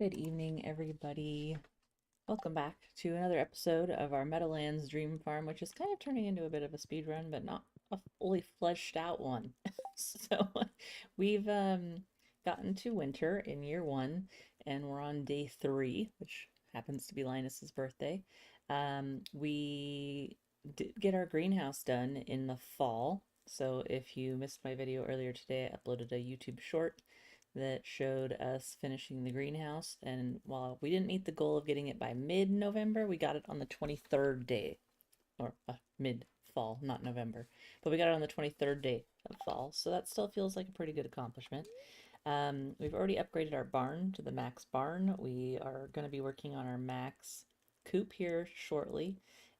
Good evening, everybody. Welcome back to another episode of our Meadowlands Dream Farm, which is kind of turning into a bit of a speed run, but not a fully fleshed out one. So we've gotten to winter in year one, and we're on day 3, which happens to be Linus's birthday. We did get our greenhouse done in the fall. So if you missed my video earlier today, I uploaded a YouTube short that showed us finishing the greenhouse. And while we didn't meet the goal of getting it by mid-November, we got it on the 23rd day, or mid-fall, not November. But we got it on the 23rd day of fall, so that still feels like a pretty good accomplishment. We've already upgraded our barn to the max barn. We are going to be working on our max coop here shortly.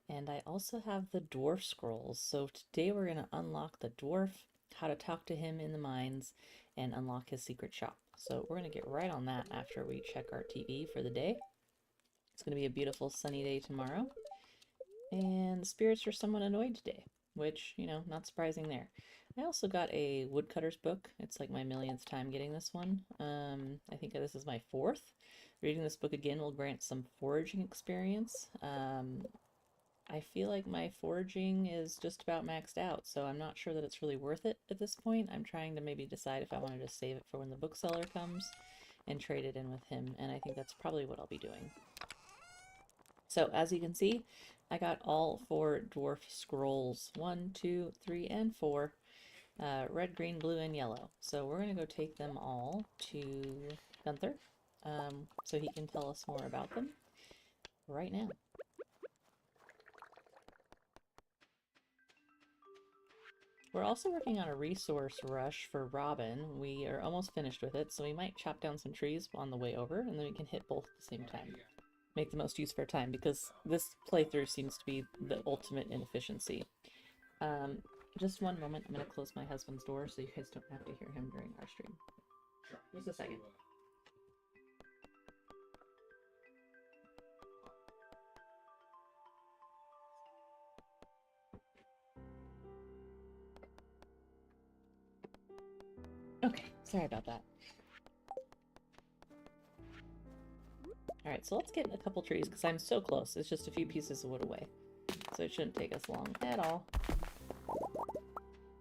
And I also have the Dwarf Scrolls. So today we're going to unlock the dwarf, how to talk to him in the mines, and unlock his secret shop. So we're going to get right on that after we check our TV for the day. It's going to be a beautiful sunny day tomorrow. And the spirits are somewhat annoyed today, which, you know, not surprising there. I also got a woodcutter's book. It's like my millionth time getting this one. I think this is my 4th. Reading this book again will grant some foraging experience. I feel like my foraging is just about maxed out, so I'm not sure that it's really worth it at this point. I'm trying to maybe decide if I want to just save it for when the bookseller comes and trade it in with him, and I think that's probably what I'll be doing. So as you can see, I got all 4 Dwarf Scrolls. 1, 2, 3, and 4. Red, green, blue, and yellow. So we're going to go take them all to Gunther, so he can tell us more about them right now. We're also working on a resource rush for Robin. We are almost finished with it, so we might chop down some trees on the way over, and then we can hit both at the same time. Make the most use of our time, because this playthrough seems to be the ultimate inefficiency. Just one moment. I'm going to close my husband's door so you guys don't have to hear him during our stream. Just a second. Okay, sorry about that. Alright, so let's get a couple trees, because I'm so close. It's just a few pieces of wood away. So it shouldn't take us long at all.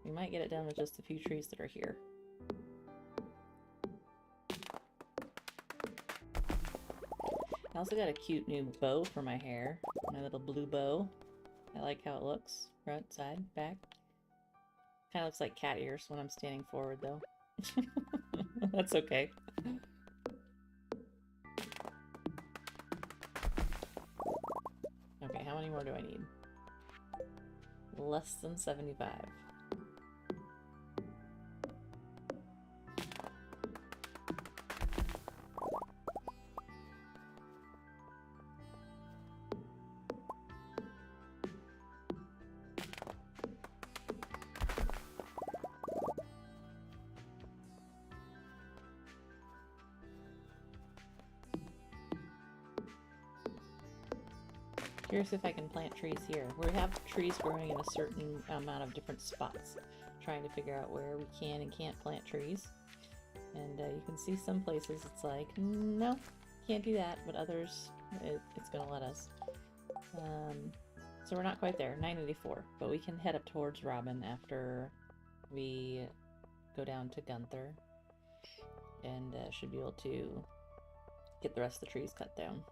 We might get it done with just a few trees that are here. I also got a cute new bow for my hair. My little blue bow. I like how it looks. Front, side, back. Kind of looks like cat ears when I'm standing forward, though. That's okay. Okay, how many more do I need? Less than 75. Curious if I can plant trees here. We have trees growing in a certain amount of different spots. Trying to figure out where we can and can't plant trees. And you can see some places it's like, no, can't do that, but others, it's gonna let us. So we're not quite there, 984, but we can head up towards Robin after we go down to Gunther, and should be able to get the rest of the trees cut down.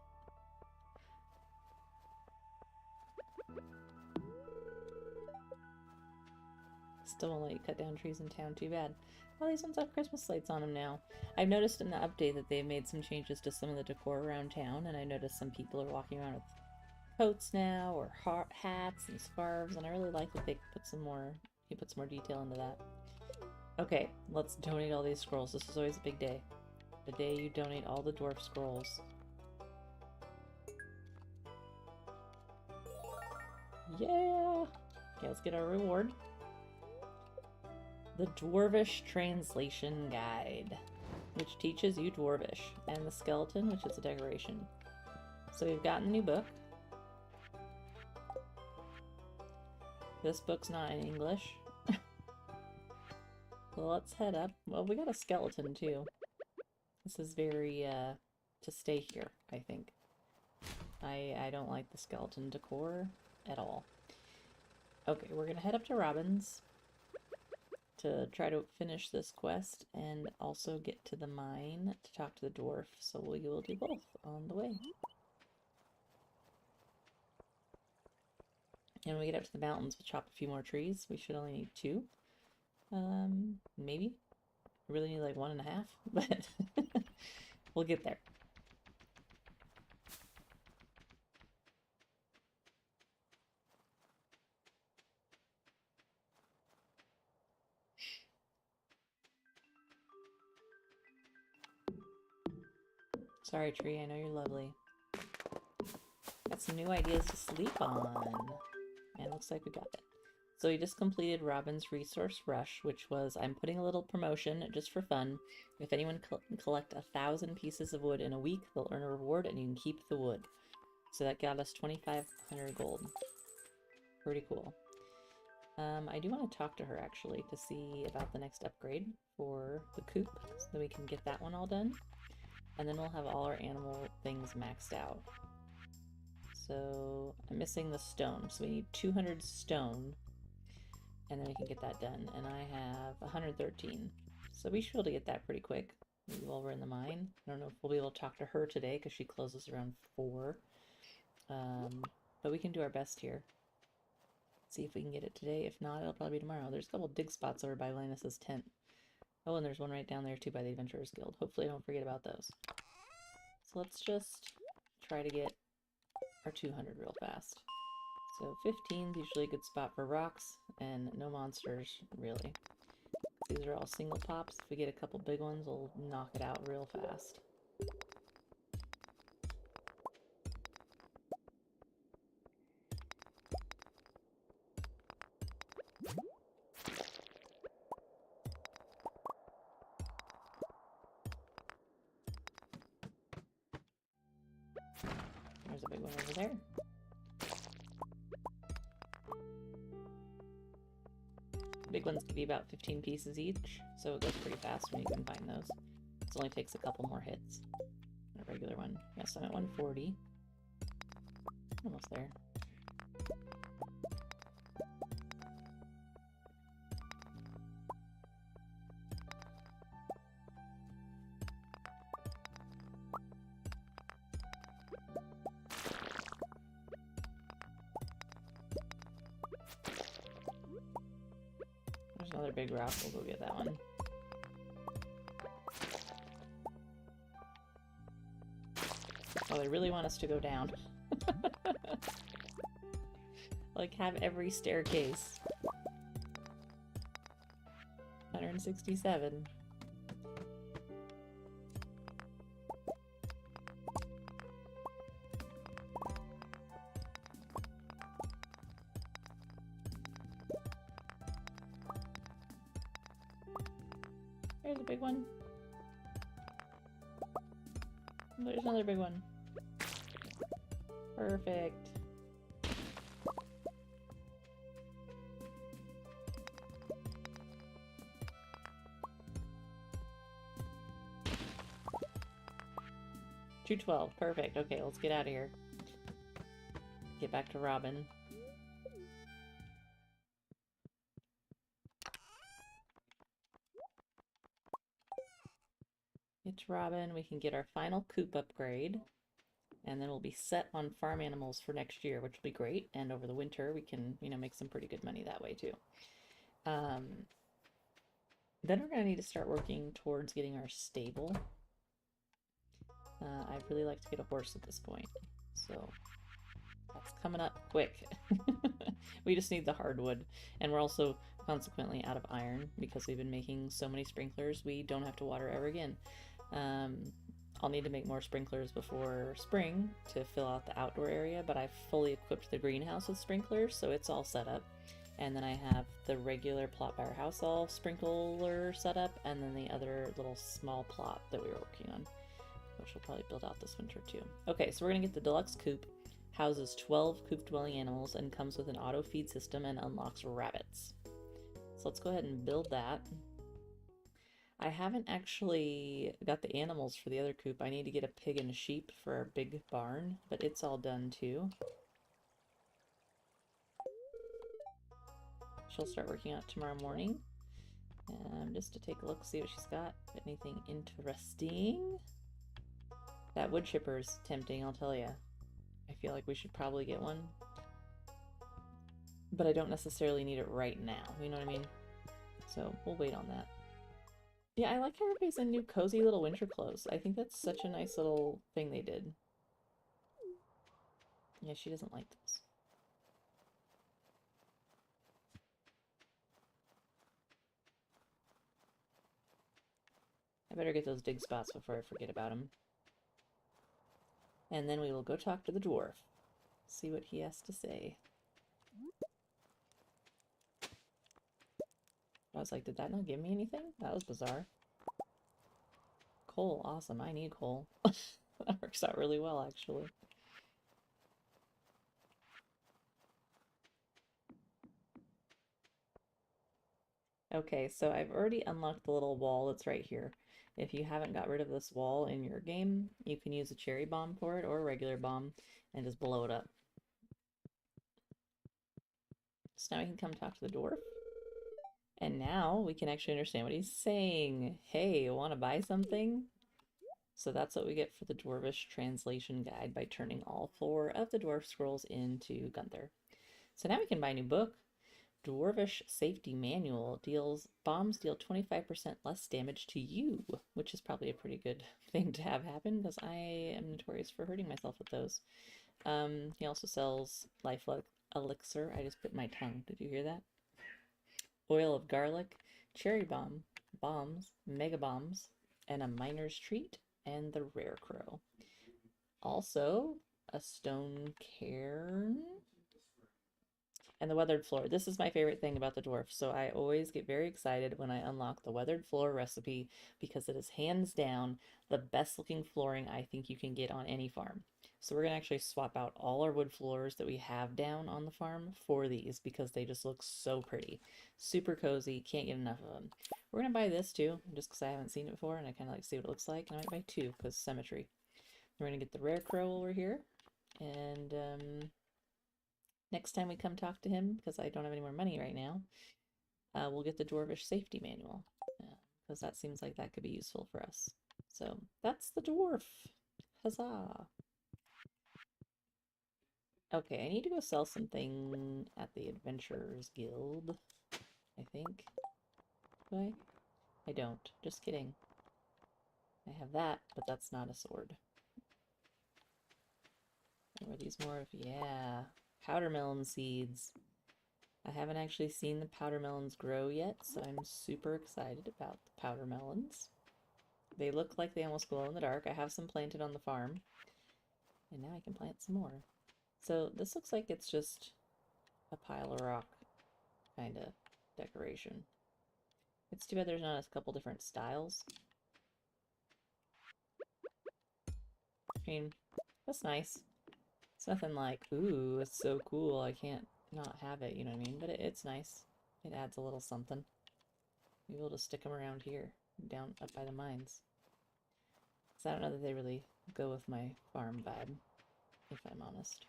Still won't let you cut down trees in town, too bad. Well, these ones have Christmas lights on them now. I've noticed in the update that they've made some changes to some of the decor around town, and I noticed some people are walking around with coats now, or hats and scarves, and I really like that they put some more, he puts more detail into that. Okay, let's donate all these scrolls. This is always a big day. The day you donate all the dwarf scrolls. Yeah! Okay, let's get our reward. The Dwarvish Translation Guide, which teaches you Dwarvish, and the skeleton, which is a decoration. So we've gotten the new book. This book's not in English. Well, let's head up. Well, we got a skeleton, too. This is very, to stay here, I think. I don't like the skeleton decor at all. Okay, we're gonna head up to Robin's to try to finish this quest and also get to the mine to talk to the dwarf, so we will do both on the way. And when we get up to the mountains, we'll chop a few more trees. We should only need 2. Maybe. We really need like 1.5, but we'll get there. Sorry, tree, I know you're lovely. Got some new ideas to sleep on. And looks like we got it. So we just completed Robin's Resource Rush, which was, I'm putting a little promotion just for fun. If anyone can collect 1,000 pieces of wood in a week, they'll earn a reward and you can keep the wood. So that got us 2,500 gold. Pretty cool. I do want to talk to her actually to see about the next upgrade for the coop, so that we can get that one all done. And then we'll have all our animal things maxed out. So I'm missing the stone, so we need 200 stone, and then we can get that done. And I have 113, so we should be able to get that pretty quick while we're in the mine. I don't know if we'll be able to talk to her today because she closes around 4, but we can do our best here. See if we can get it today. If not, it'll probably be tomorrow. There's a couple dig spots over by Linus's tent. Oh, and there's one right down there too by the Adventurers Guild. Hopefully I don't forget about those. So let's just try to get our 200 real fast. So 15 is usually a good spot for rocks, and no monsters, really. These are all single pops. If we get a couple big ones, we'll knock it out real fast. There's a big one over there. Big ones can be about 15 pieces each, so it goes pretty fast when you can find those. It only takes a couple more hits. A regular one. Yes, I'm at 140. Almost there. There's another big rock. We'll go get that one. Oh, they really want us to go down. Like, have every staircase. 167. There's a big one. There's another big one. Perfect. $212. Perfect. Okay, let's get out of here. Get back to Robin. It's Robin. We can get our final coop upgrade. And then we'll be set on farm animals for next year, which will be great. And over the winter, we can, make some pretty good money that way too. Then we're going to need to start working towards getting our stable. I'd really like to get a horse at this point. So that's coming up quick. We just need the hardwood. And we're also consequently out of iron because we've been making so many sprinklers. We don't have to water ever again. I'll need to make more sprinklers before spring to fill out the outdoor area, but I've fully equipped the greenhouse with sprinklers, so it's all set up. And then I have the regular plot by our house all sprinkler set up, and then the other little small plot that we were working on, which we'll probably build out this winter too. Okay, so we're gonna get the deluxe coop. Houses 12 coop dwelling animals and comes with an auto feed system and unlocks rabbits. So let's go ahead and build that. I haven't actually got the animals for the other coop. I need to get a pig and a sheep for our big barn, but it's all done too. She'll start working on it tomorrow morning. Just to take a look, see what she's got. Anything interesting? That wood chipper's tempting, I'll tell you. I feel like we should probably get one. But I don't necessarily need it right now, you know what I mean? So we'll wait on that. Yeah, I like how everybody's in new cozy little winter clothes. I think that's such a nice little thing they did. Yeah, she doesn't like this. I better get those dig spots before I forget about them. And then we will go talk to the dwarf. See what he has to say. I was like, did that not give me anything? That was bizarre. Coal, awesome. I need coal. That works out really well, actually. Okay, so I've already unlocked the little wall that's right here. If you haven't got rid of this wall in your game, you can use a cherry bomb for it or a regular bomb and just blow it up. So now we can come talk to the dwarf. And now we can actually understand what he's saying. Hey, want to buy something? So that's what we get for the Dwarvish translation guide by turning all 4 of the Dwarf Scrolls into Gunther. So now we can buy a new book. Dwarvish Safety Manual bombs deal 25% less damage to you, which is probably a pretty good thing to have happen because I am notorious for hurting myself with those. He also sells life elixir. I just bit my tongue. Did you hear that? Oil of garlic, cherry bombs, mega bombs, and a miner's treat, and the rare crow. Also, a stone cairn and the weathered floor. This is my favorite thing about the dwarf, so I always get very excited when I unlock the weathered floor recipe because it is hands down the best looking flooring I think you can get on any farm. So we're going to actually swap out all our wood floors that we have down on the farm for these because they just look so pretty. Super cozy, can't get enough of them. We're going to buy this too, just because I haven't seen it before and I kind of like to see what it looks like. And I might buy 2 because symmetry. We're going to get the rare crow over here. And next time we come talk to him, because I don't have any more money right now, we'll get the Dwarvish Safety Manual, because that seems like that could be useful for us. So that's the dwarf. Huzzah! Okay, I need to go sell something at the Adventurers Guild, I think. Do I? I don't. Just kidding. I have that, but that's not a sword. Were these more of... yeah. Powder melon seeds. I haven't actually seen the powder melons grow yet, so I'm super excited about the powder melons. They look like they almost glow in the dark. I have some planted on the farm. And now I can plant some more. So this looks like it's just a pile of rock kind of decoration. It's too bad there's not a couple different styles. I mean, that's nice. It's nothing like, ooh, it's so cool, I can't not have it, you know what I mean? But it's nice. It adds a little something. Maybe we'll just stick them around here, down up by the mines. Because I don't know that they really go with my farm vibe, if I'm honest.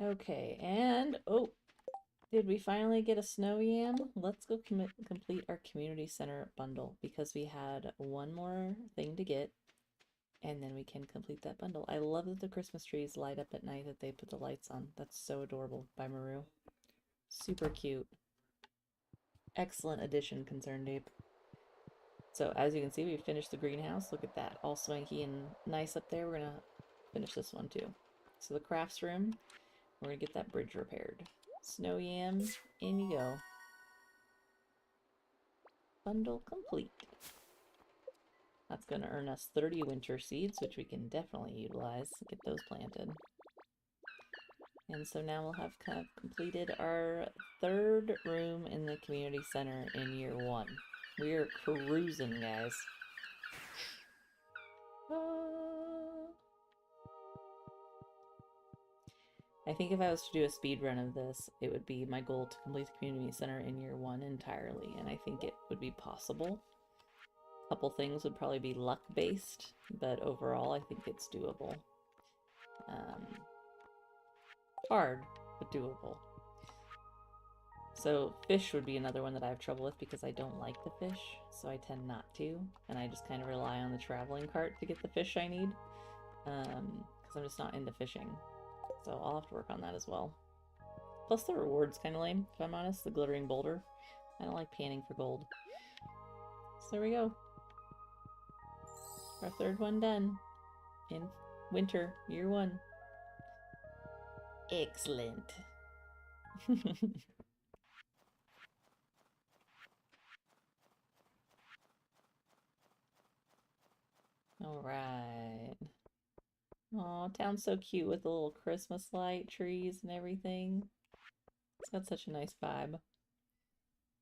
Okay, and, oh, did we finally get a snow yam? Let's go complete our community center bundle, because we had one more thing to get, and then we can complete that bundle. I love that the Christmas trees light up at night, that they put the lights on. That's so adorable by Maru. Super cute. Excellent addition, Concerned Ape. So as you can see, we finished the greenhouse. Look at that, all swanky and nice up there. We're gonna finish this one too. So the crafts room, we're gonna get that bridge repaired. Snow yam, in you go. Bundle complete. That's gonna earn us 30 winter seeds, which we can definitely utilize. Get those planted. And so now we'll have kind of completed our 3rd room in the community center in year 1. We're cruising, guys. I think if I was to do a speed run of this, it would be my goal to complete the community center in year 1 entirely, and I think it would be possible. A couple things would probably be luck based, but overall I think it's doable. Hard, but doable. So fish would be another one that I have trouble with because I don't like the fish, so I tend not to, and I just kind of rely on the traveling cart to get the fish I need, because I'm just not into fishing. So I'll have to work on that as well. Plus the reward's kind of lame, if I'm honest, the glittering boulder. I don't like panning for gold. So there we go. Our third one done. In winter, year 1. Excellent. Alright. Aw, town's so cute with the little Christmas light, trees, and everything. It's got such a nice vibe.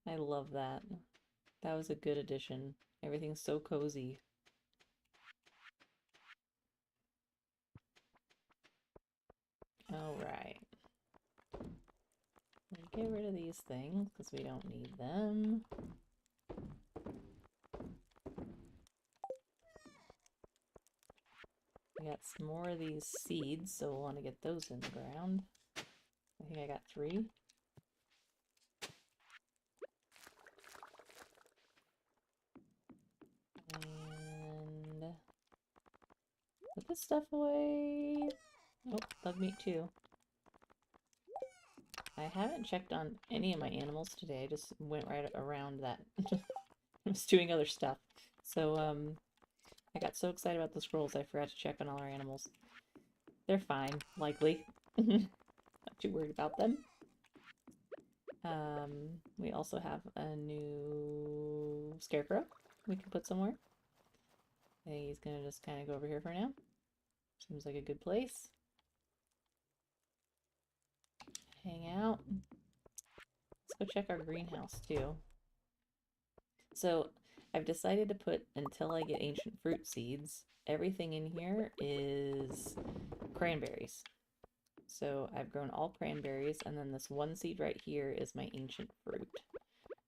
I love that. That was a good addition. Everything's so cozy. Alright. Get rid of these things because we don't need them. We got some more of these seeds, so we'll want to get those in the ground. I think I got 3. And put this stuff away. Oh, bug meat too. I haven't checked on any of my animals today. I just went right around that. I was doing other stuff. So, I got so excited about the scrolls I forgot to check on all our animals. They're fine, likely. Not too worried about them. We also have a new scarecrow we can put somewhere. I think he's gonna just kind of go over here for now. Seems like a good place. Hang out. Let's go check our greenhouse too. So I've decided to put, until I get ancient fruit seeds, everything in here is cranberries. So I've grown all cranberries, and then this one seed right here is my ancient fruit.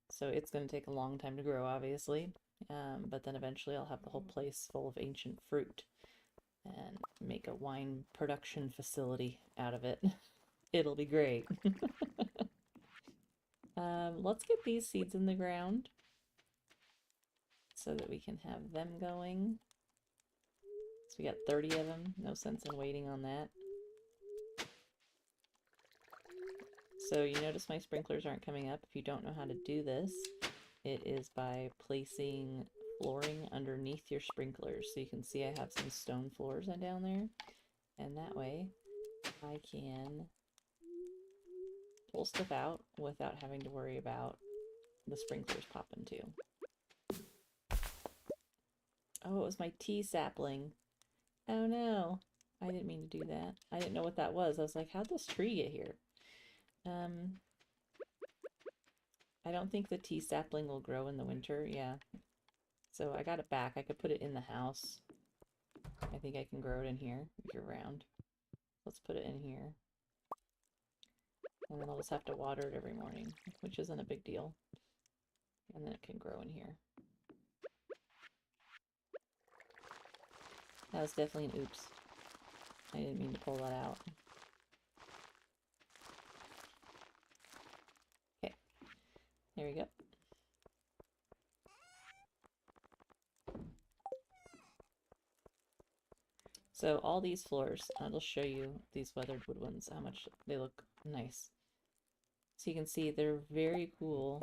So it's going to take a long time to grow, obviously, but then eventually I'll have the whole place full of ancient fruit and make a wine production facility out of it. It'll be great. Let's get these seeds in the ground so that we can have them going. So we got 30 of them. No sense in waiting on that. So you notice my sprinklers aren't coming up. If you don't know how to do this, it is by placing flooring underneath your sprinklers. So you can see I have some stone floors down there. And that way I can pull stuff out without having to worry about the sprinklers popping too. Oh, it was my tea sapling. Oh no, I didn't mean to do that. I didn't know what that was. I was like, how'd this tree get here? I don't think the tea sapling will grow in the winter, yeah. So I got it back. I could put it in the house. I think I can grow it in here year round. Let's put it in here. And then I'll just have to water it every morning, which isn't a big deal. And then it can grow in here. That was definitely an oops. I didn't mean to pull that out. Okay, there we go. So all these floors, I'll show you these weathered wood ones, how much they look nice. So you can see they're very cool.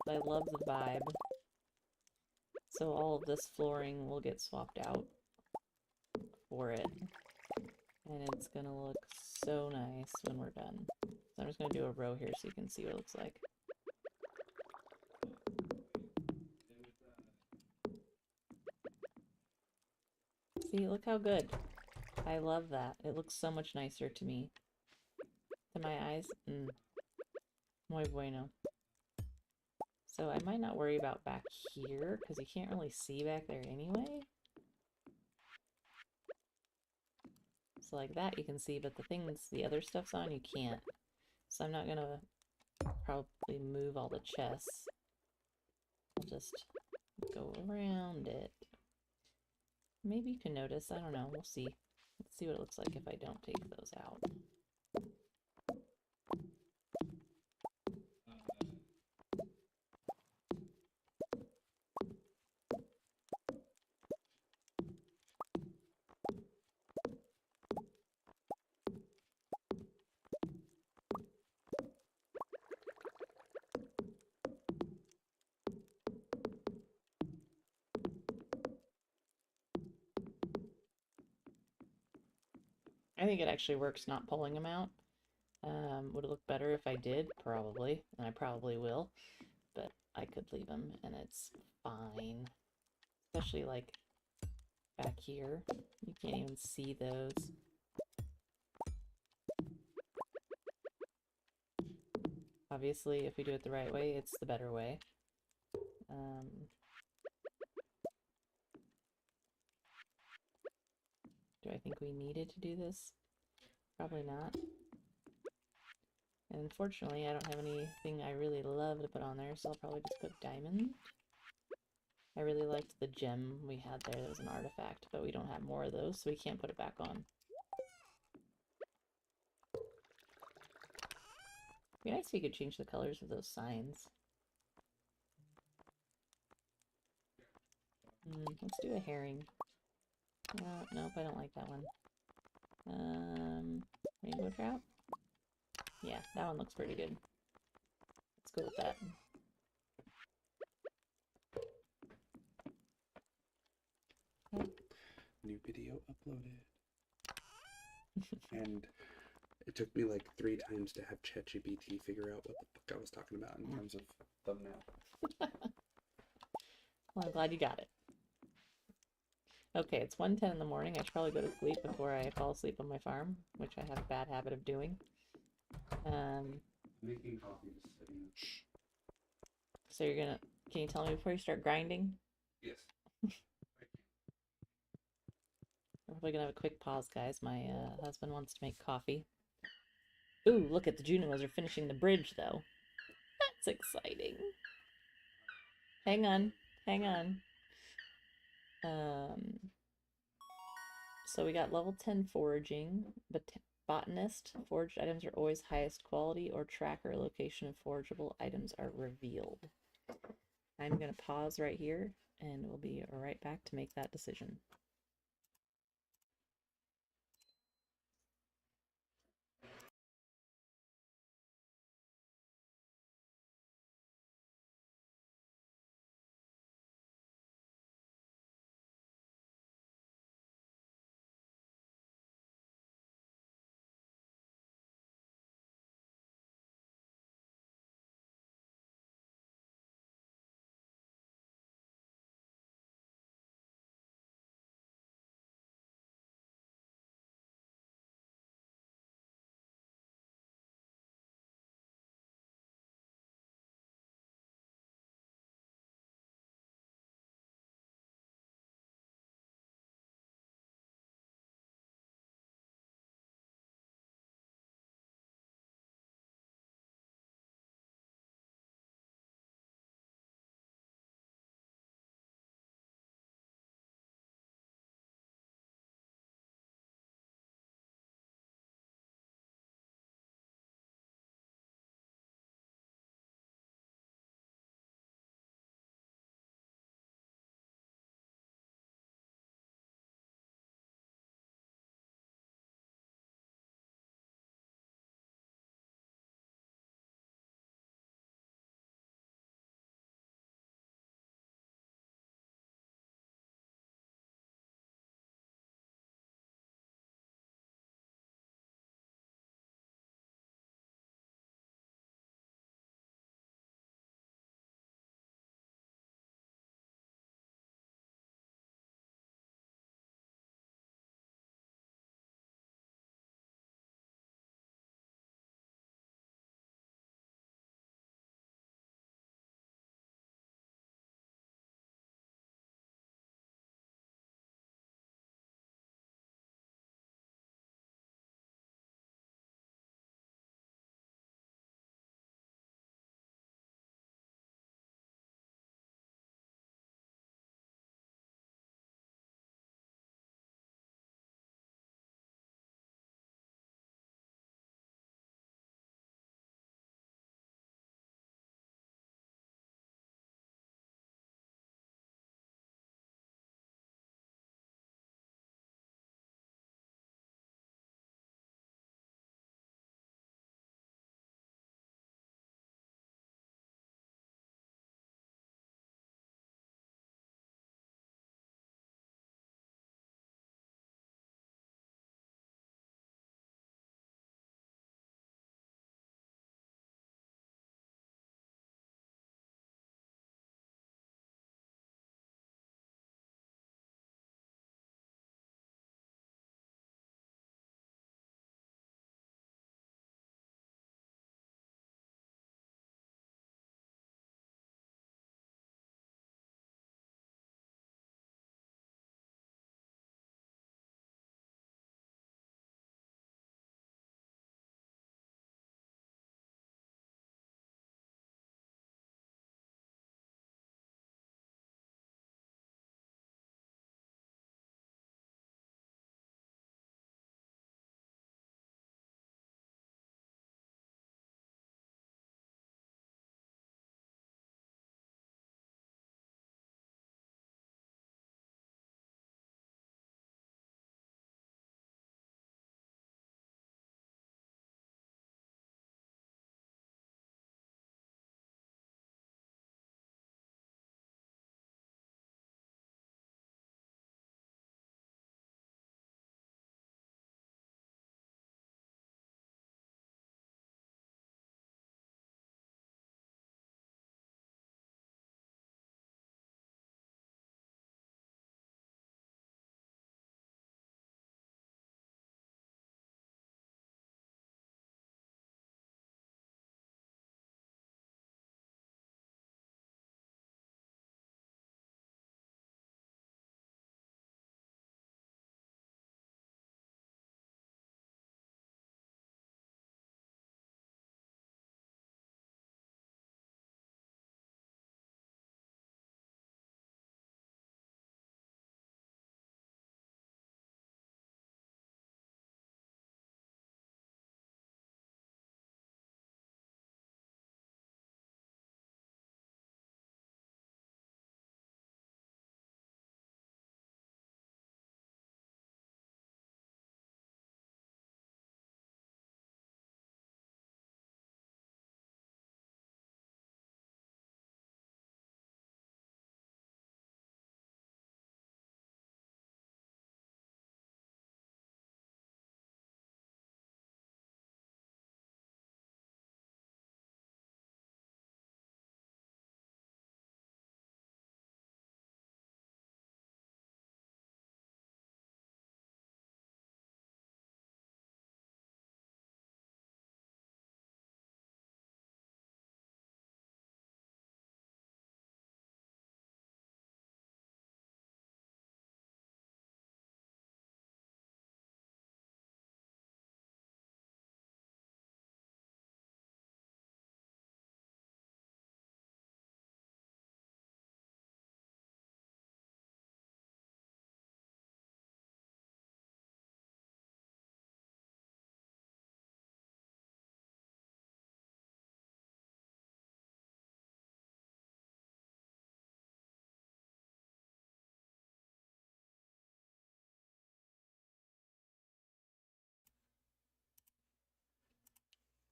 I love the vibe. So all of this flooring will get swapped out for it. And it's gonna look so nice when we're done. So I'm just gonna do a row here so you can see what it looks like. See, look how good. I love that. It looks so much nicer to me. To my eyes, muy bueno. So I might not worry about back here, because you can't really see back there anyway. So like that you can see, but the things, the other stuff's on, you can't. So I'm not gonna probably move all the chests. I'll just go around it. Maybe you can notice, I don't know, we'll see. Let's see what it looks like if I don't take those out. I think it actually works not pulling them out. Would it look better if I did? Probably, and I probably will, but I could leave them and it's fine. Especially like back here, you can't even see those. Obviously, if we do it the right way, it's the better way. Do I think we needed to do this? Probably not. And unfortunately, I don't have anything I really love to put on there, so I'll probably just put diamond. I really liked the gem we had there. That was an artifact, but we don't have more of those, so we can't put it back on. It'd be nice if you could change the colors of those signs. Let's do a herring. Nope, I don't like that one. Rainbow trout? Yeah, that one looks pretty good. Let's go with that. New video uploaded. And it took me like 3 times to have ChatGPT figure out what the fuck I was talking about in terms of thumbnail. Well, I'm glad you got it. Okay, it's 1:10 in the morning. I should probably go to sleep before I fall asleep on my farm, which I have a bad habit of doing. Making coffee, just sitting. So you're gonna, can you tell me before you start grinding? Yes. We're probably gonna have a quick pause, guys. My husband wants to make coffee. Ooh, look at the Junos are finishing the bridge, though. That's exciting. Hang on, hang on. So we got level 10 foraging, but botanist. Foraged items are always highest quality, or tracker location of forageable items are revealed. I'm gonna pause right here, and we'll be right back to make that decision.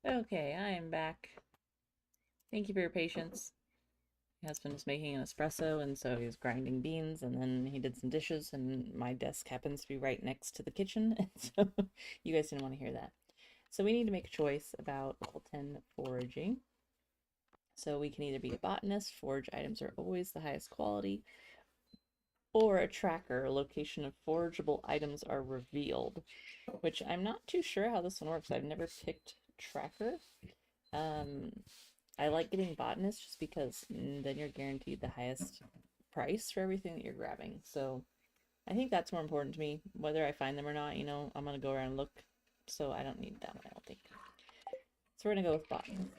Okay, I am back. Thank you for your patience. My husband was making an espresso, and so he was grinding beans, and then he did some dishes, and my desk happens to be right next to the kitchen, and so you guys didn't want to hear that. So we need to make a choice about level 10 foraging. So we can either be a botanist, forage items are always the highest quality, or a tracker, a location of forageable items are revealed, which I'm not too sure how this one works. I've never picked tracker. Um, I like getting botanist just because then you're guaranteed the highest price for everything that you're grabbing. So I think that's more important to me. Whether I find them or not, I'm gonna go around and look. So I don't need that one, I don't think. So we're gonna go with botanist.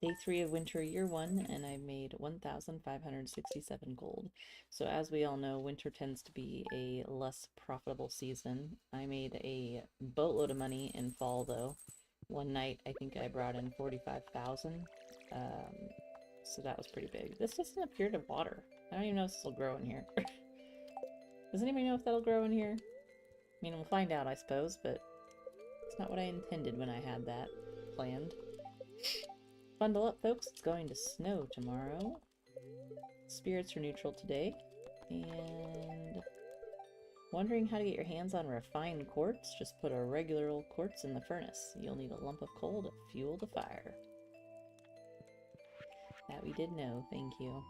Day 3 of winter year 1, and I made 1,567 gold. So as we all know, winter tends to be a less profitable season. I made a boatload of money in fall though. One night I think I brought in 45,000. So that was pretty big. This doesn't appear to water. I don't even know if this will grow in here. Does anybody know if that'll grow in here? I mean, we'll find out, I suppose, but it's not what I intended when I had that planned. Bundle up, folks. It's going to snow tomorrow. Spirits are neutral today. And wondering how to get your hands on refined quartz? Just put a regular old quartz in the furnace. You'll need a lump of coal to fuel the fire. That we did know, thank you.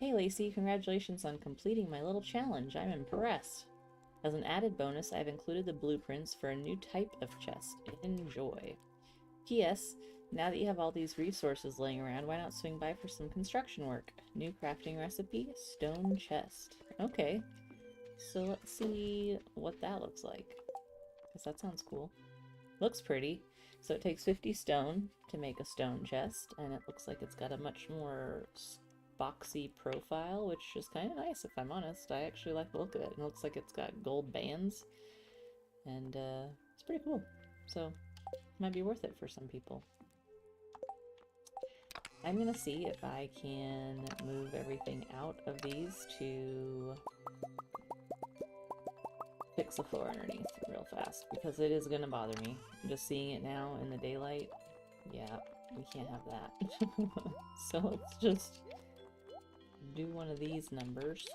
Hey Lacey, congratulations on completing my little challenge. I'm impressed. As an added bonus, I've included the blueprints for a new type of chest. Enjoy. P.S. Now that you have all these resources laying around, why not swing by for some construction work? New crafting recipe, stone chest. Okay, so let's see what that looks like, because that sounds cool. Looks pretty. So it takes 50 stone to make a stone chest, and it looks like it's got a much more boxy profile, which is kind of nice if I'm honest. I actually like the look of it. It looks like it's got gold bands, and it's pretty cool. So might be worth it for some people. I'm gonna see if I can move everything out of these to fix the floor underneath real fast, because it is gonna bother me. Just seeing it now in the daylight, yeah, we can't have that. So let's just do one of these numbers.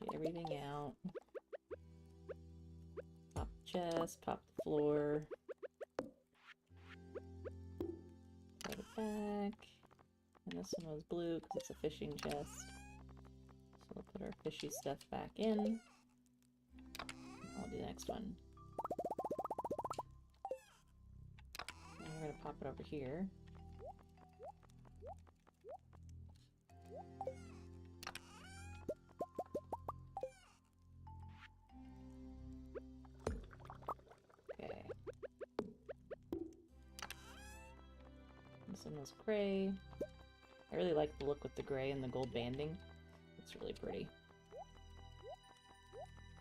Get everything out. Pop the chest, pop the floor. Put it back. And this one was blue because it's a fishing chest. So we'll put our fishy stuff back in. I'll do the next one. And we're going to pop it over here. Okay. This one was gray. I really like the look with the gray and the gold banding. It's really pretty.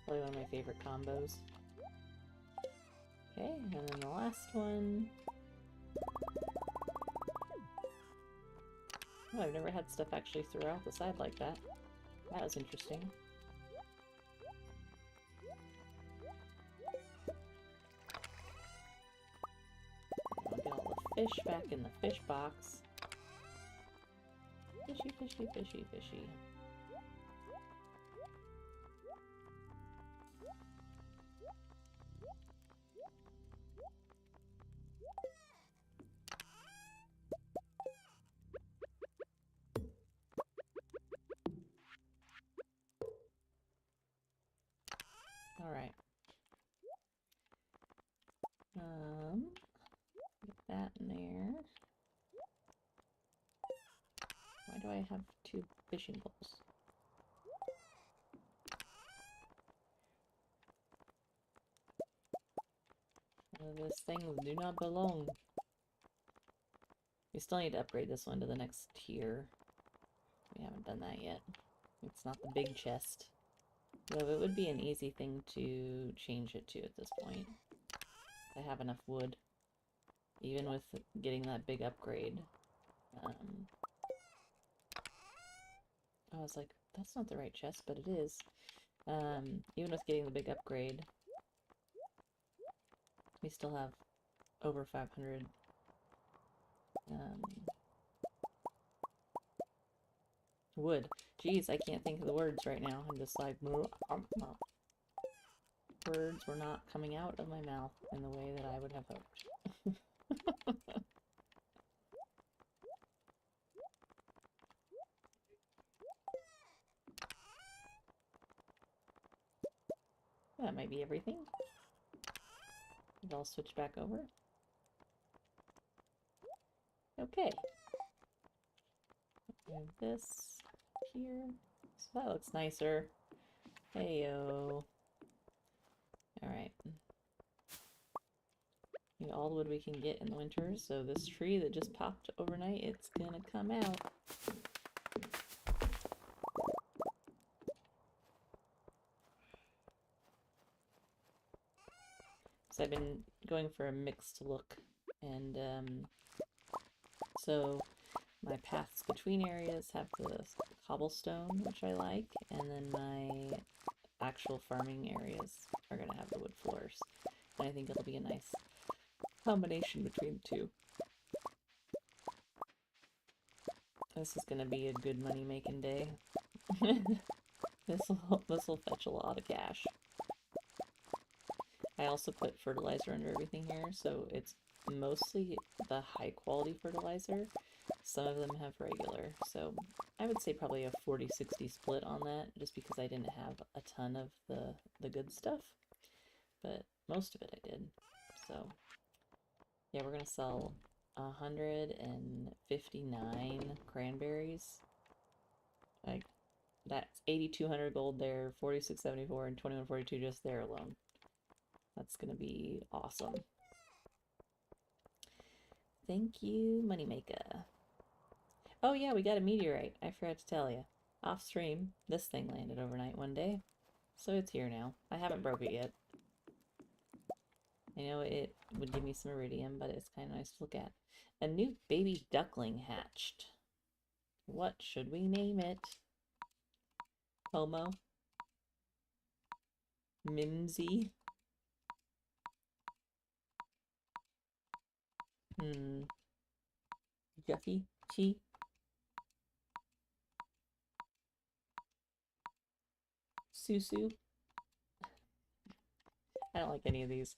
Probably one of my favorite combos. Okay, and then the last one. Oh, I've never had stuff actually throw out the side like that. That was interesting. I'll get all the fish back in the fish box. Fishy, fishy, fishy, fishy. Alright. Get that in there. Why do I have 2 fishing poles? These things do not belong. We still need to upgrade this one to the next tier. We haven't done that yet. It's not the big chest. Though it would be an easy thing to change it to at this point. I have enough wood. Even with getting that big upgrade. I was like, that's not the right chest, but it is. Even with getting the big upgrade, we still have over 500 wood. Jeez, I can't think of the words right now. I'm just like, words were not coming out of my mouth in the way that I would have hoped. That might be everything. I'll switch back over. Okay. Move this here. So that looks nicer. Heyo. Alright. Need all the wood we can get in the winter, so this tree that just popped overnight, it's gonna come out. So I've been going for a mixed look, and so my paths between areas have the cobblestone, which I like, and then my actual farming areas are going to have the wood floors. And I think it'll be a nice combination between the two. This is going to be a good money-making day. This will fetch a lot of cash. I also put fertilizer under everything here, so it's mostly the high-quality fertilizer. Some of them have regular, so I would say probably a 40-60 split on that, just because I didn't have a ton of the good stuff, but most of it I did. So yeah, we're gonna sell 159 cranberries. Like, that's 8,200 gold there, 46.74, and 21.42 just there alone. That's gonna be awesome. Thank you, Moneymaker. Oh yeah, we got a meteorite. I forgot to tell you. Off stream, this thing landed overnight one day. So it's here now. I haven't broke it yet. I know it would give me some iridium, but it's kind of nice to look at. A new baby duckling hatched. What should we name it? Homo? Mimsy? Juffy? Chi? Susu? I don't like any of these.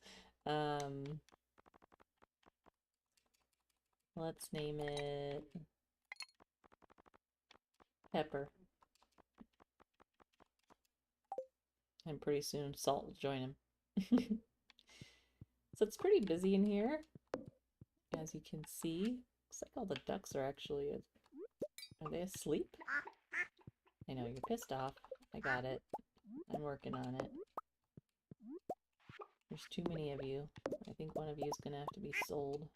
Let's name it Pepper. And pretty soon Salt will join him. So it's pretty busy in here, as you can see. Looks like all the ducks are actually... Are they asleep? I know, you're pissed off. I got it. I'm working on it. There's too many of you. I think one of you is gonna have to be sold.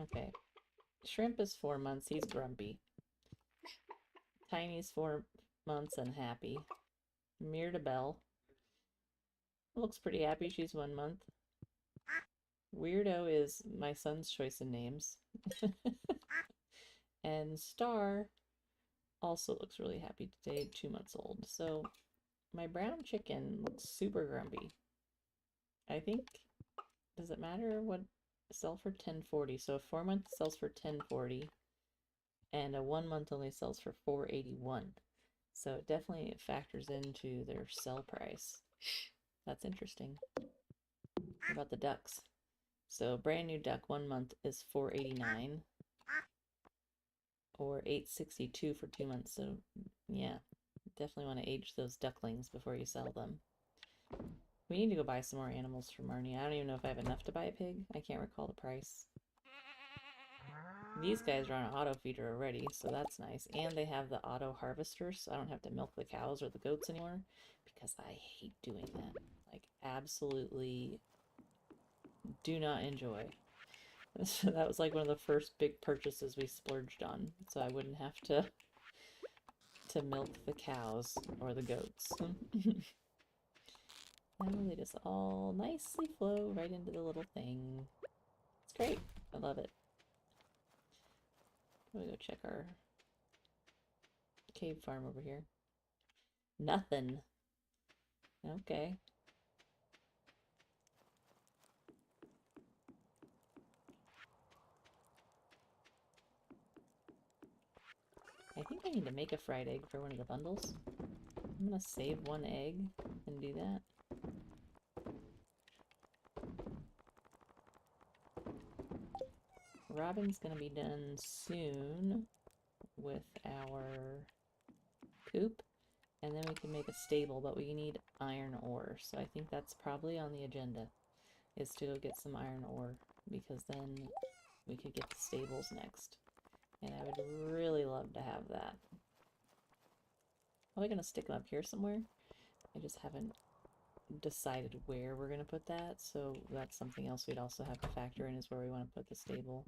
Okay. Shrimp is 4 months. He's grumpy. Tiny's 4 months and happy. Mirabelle looks pretty happy. She's 1 month. Weirdo is my son's choice in names. And Star also looks really happy today, 2 months old. So my brown chicken looks super grumpy. I think, does it matter what sell for 1040? So a 4 month sells for 1040 and a 1 month only sells for 481. So it definitely factors into their sell price. That's interesting. What about the ducks? So brand new duck 1 month is 489 or 862 for 2 months. So yeah, definitely want to age those ducklings before you sell them. We need to go buy some more animals for Marnie. I don't even know if I have enough to buy a pig. I can't recall the price. These guys are on an auto feeder already, so that's nice. And they have the auto harvester, so I don't have to milk the cows or the goats anymore, because I hate doing that. Like, absolutely do not enjoy. So that was like one of the first big purchases we splurged on, so I wouldn't have to milk the cows or the goats. Now they just all nicely flow right into the little thing. It's great. I love it. Let me go check our cave farm over here? Nothing. Okay. I think I need to make a fried egg for one of the bundles. I'm gonna save one egg and do that. Robin's gonna be done soon with our coop, and then we can make a stable, but we need iron ore, so I think that's probably on the agenda, is to go get some iron ore, because then we could get the stables next. And I would really love to have that. Probably gonna stick them up here somewhere. I just haven't decided where we're gonna put that, so that's something else we'd also have to factor in, is where we want to put the stable.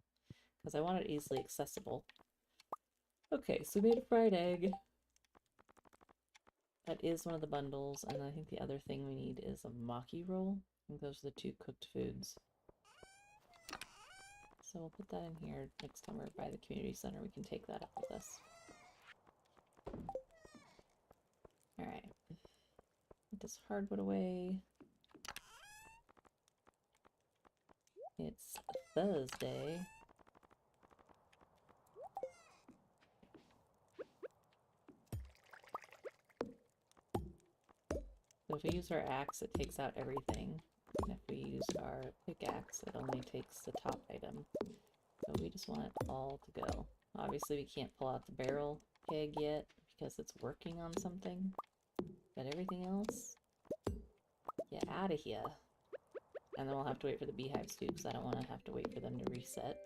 Because I want it easily accessible. Okay, so we made a fried egg. That is one of the bundles, and I think the other thing we need is a maki roll. I think those are the 2 cooked foods. So we'll put that in here. Next time we're by the community center, we can take that up with us. Alright. Put this hardwood away. It's Thursday. So if we use our axe, it takes out everything. And if we use our pickaxe, it only takes the top item. So we just want it all to go. Obviously we can't pull out the barrel pig yet because it's working on something. But everything else, get out of here. And then we'll have to wait for the beehives too, because I don't want to have to wait for them to reset.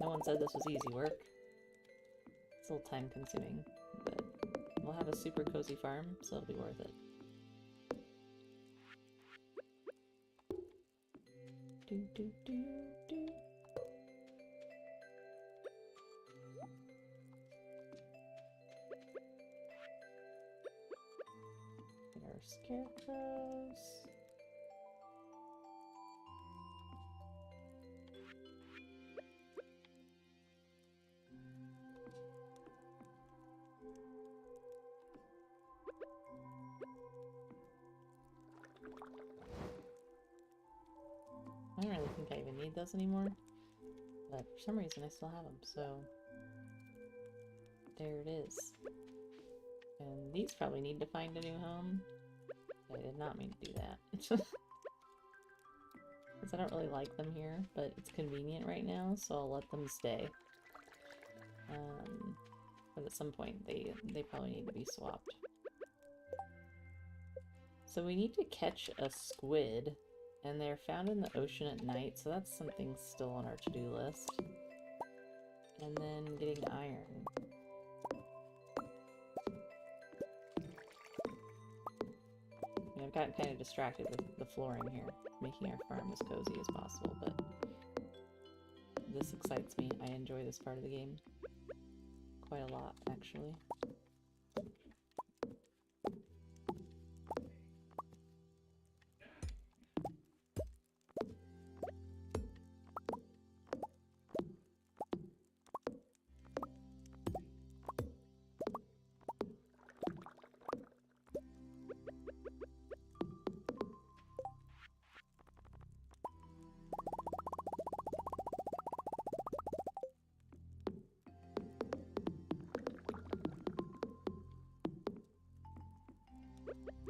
No one said this was easy work. It's a little time consuming, but we'll have a super cozy farm, so it'll be worth it. Do, do, do, do. Get our scarecrows. I don't really think I even need those anymore, but for some reason I still have them, so there it is. And these probably need to find a new home. I did not mean to do that. Because I don't really like them here, but it's convenient right now, so I'll let them stay. But at some point they probably need to be swapped. So we need to catch a squid, and they're found in the ocean at night, so that's something still on our to-do list. And then getting iron. I mean, I've gotten kind of distracted with the flooring here, making our farm as cozy as possible, but this excites me. I enjoy this part of the game quite a lot, actually.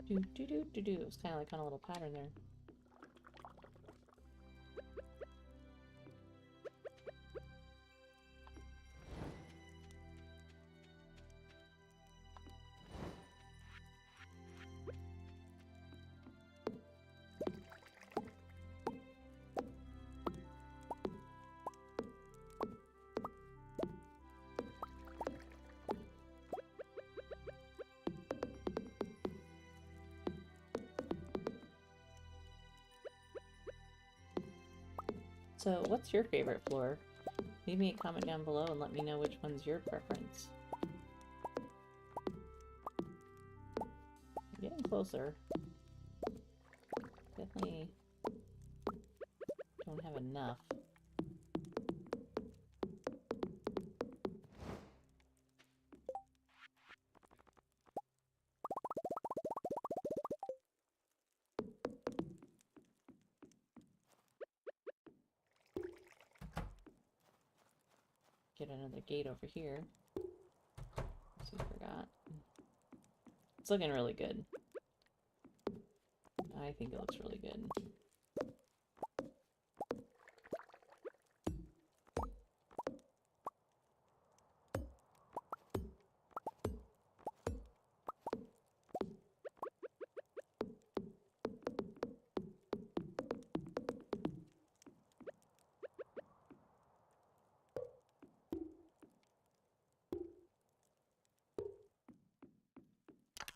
Do do do do do. It was kind of like on a little pattern there. So, what's your favorite floor? Leave me a comment down below and let me know which one's your preference. I'm getting closer. Definitely don't have enough. Get another gate over here. So we forgot. It's looking really good. I think it looks really good.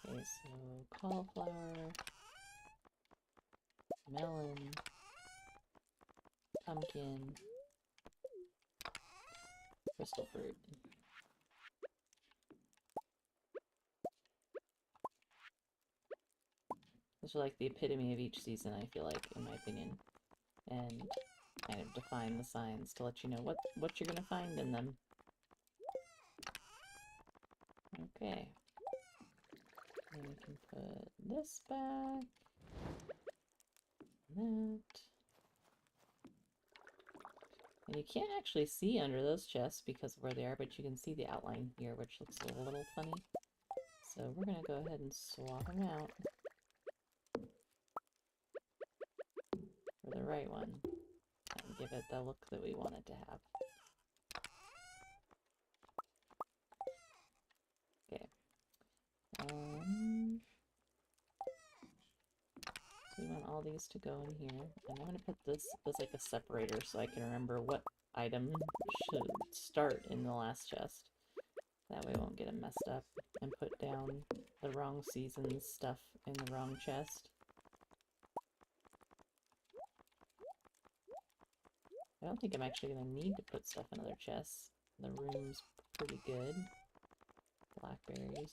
Okay, so cauliflower, melon, pumpkin, crystal fruit. Those are like the epitome of each season, I feel like, in my opinion. And kind of define the signs to let you know what you're gonna find in them. Okay. And we can put this back. That. And you can't actually see under those chests because of where they are, but you can see the outline here, which looks a little funny. So we're gonna go ahead and swap them out for the right one and give it the look that we want it to have. Okay. So we want all these to go in here, and I'm gonna put this as like a separator so I can remember what item should start in the last chest. That way I won't get them messed up and put down the wrong season's stuff in the wrong chest. I don't think I'm actually going to need to put stuff in other chests. The room's pretty good. Blackberries.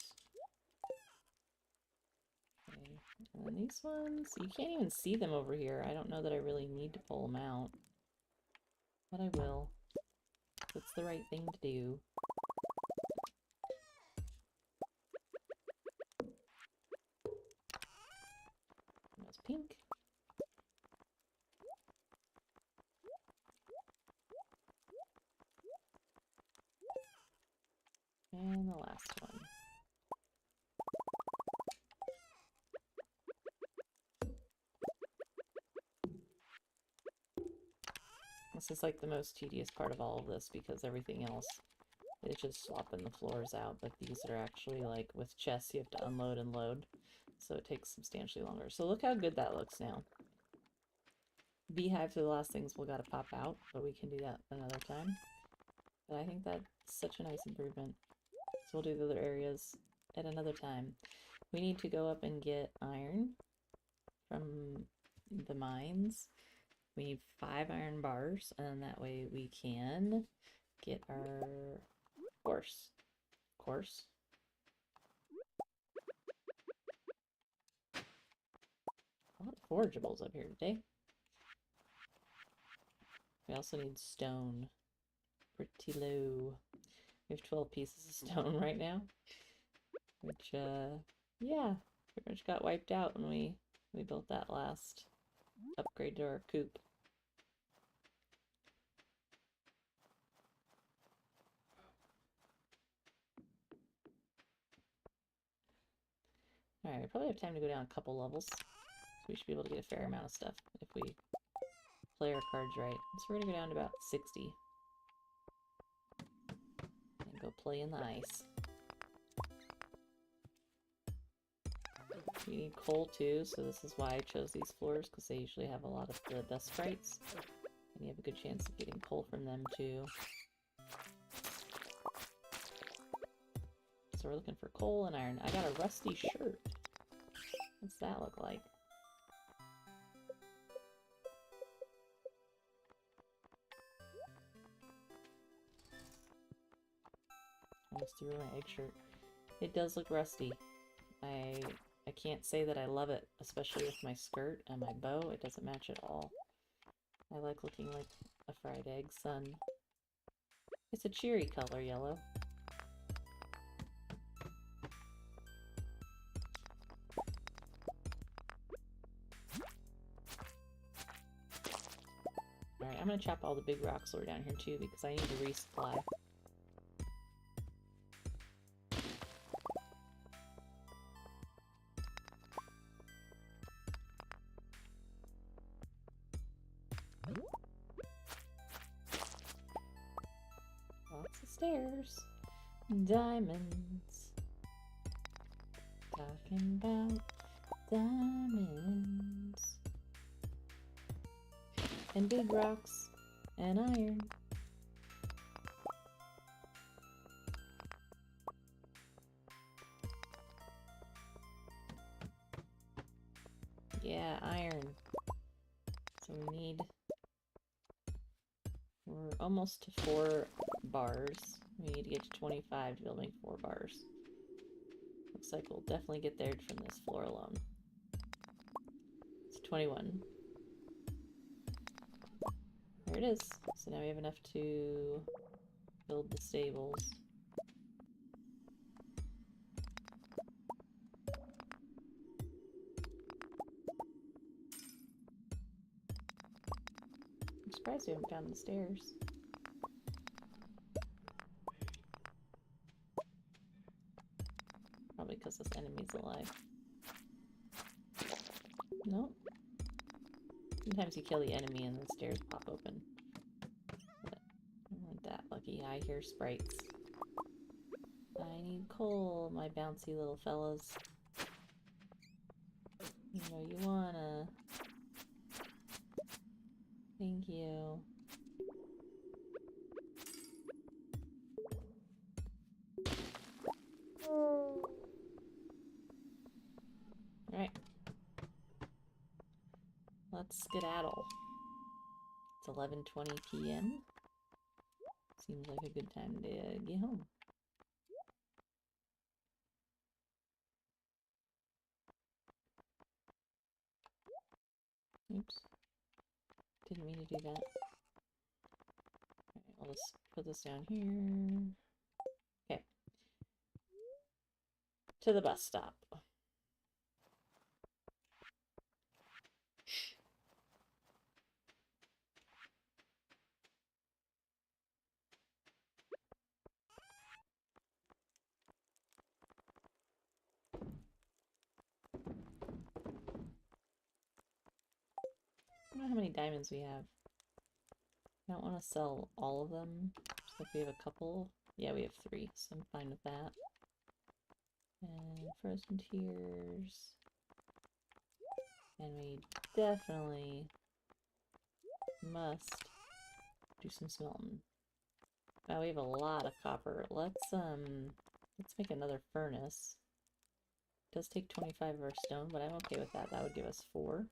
Okay. And then these ones, you can't even see them over here. I don't know that I really need to pull them out. But I will. It's the right thing to do. That's pink. And the last one. This is like the most tedious part of all of this because everything else is just swapping the floors out, but these are actually like with chests you have to unload and load, so it takes substantially longer. So look how good that looks now. Beehives are the last things we'll gotta pop out, but we can do that another time. But I think that's such a nice improvement. So we'll do the other areas at another time. We need to go up and get iron from the mines. We need 5 iron bars, and then that way we can get our course. A lot of forageables up here today. We also need stone. Pretty low. We have 12 pieces of stone right now. Which, yeah, pretty much got wiped out when we built that last upgrade to our coop. Alright, we probably have time to go down a couple levels. So we should be able to get a fair amount of stuff if we play our cards right. So we're gonna go down to about 60. And go play in the ice. You need coal too, so this is why I chose these floors, because they usually have a lot of the dust sprites. And you have a good chance of getting coal from them too. So we're looking for coal and iron. I got a rusty shirt. What's that look like? I just threw my egg shirt. It does look rusty. I can't say that I love it, especially with my skirt and my bow. It doesn't match at all. I like looking like a fried egg sun. It's a cheery color, yellow. Alright, I'm gonna chop all the big rocks that are down here too because I need to resupply. Lots of stairs. Diamonds. Talking about diamonds. And big rocks. And iron. Yeah, iron. So we need... We're almost to 4 bars. We need to get to 25 to be able to make 4 bars. Looks like we'll definitely get there from this floor alone. It's 21. There it is. So now we have enough to build the stables. I'm surprised we haven't found the stairs. Probably because this enemy's alive. Nope. Sometimes you kill the enemy and the stairs pop open. But I want that lucky. I hear sprites. I need coal, my bouncy little fellas. You know you wanna. Thank you. Alright. Let's skedaddle. It's 11:20 p.m. Seems like a good time to get home. Oops. Didn't mean to do that. Alright, I'll just put this down here. Okay. To the bus stop. I don't know how many diamonds we have. I don't want to sell all of them. So if we have a couple, yeah, we have 3, so I'm fine with that. And frozen tears. And we definitely must do some smelting. Wow, we have a lot of copper. Let's make another furnace. It does take 25 of our stone, but I'm okay with that. That would give us 4.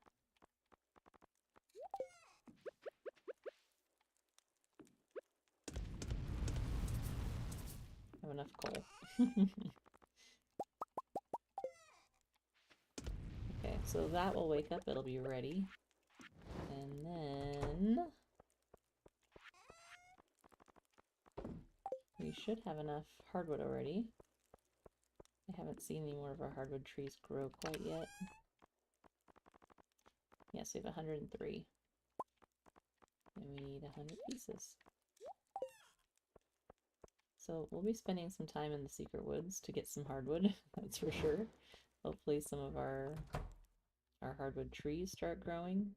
I have enough coal. Okay, so that will wake up. It'll be ready. And then we should have enough hardwood already. I haven't seen any more of our hardwood trees grow quite yet. Yes, we have 103. And we need 100 pieces. So we'll be spending some time in the secret woods to get some hardwood, that's for sure. Hopefully some of our hardwood trees start growing.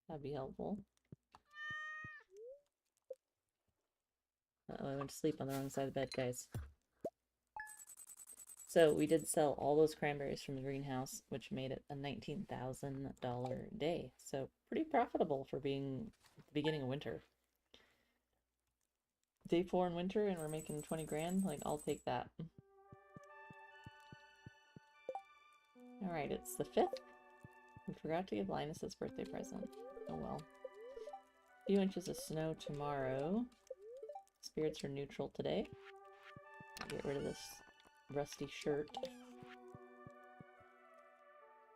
That'd be helpful. Uh-oh, I went to sleep on the wrong side of the bed, guys. So we did sell all those cranberries from the greenhouse, which made it a $19,000 day. So pretty profitable for being at the beginning of winter. Day 4 in winter and we're making 20 grand. Like, I'll take that. Alright, it's the 5th. We forgot to give Linus his birthday present. Oh well. A few inches of snow tomorrow. Spirits are neutral today. I'll get rid of this rusty shirt.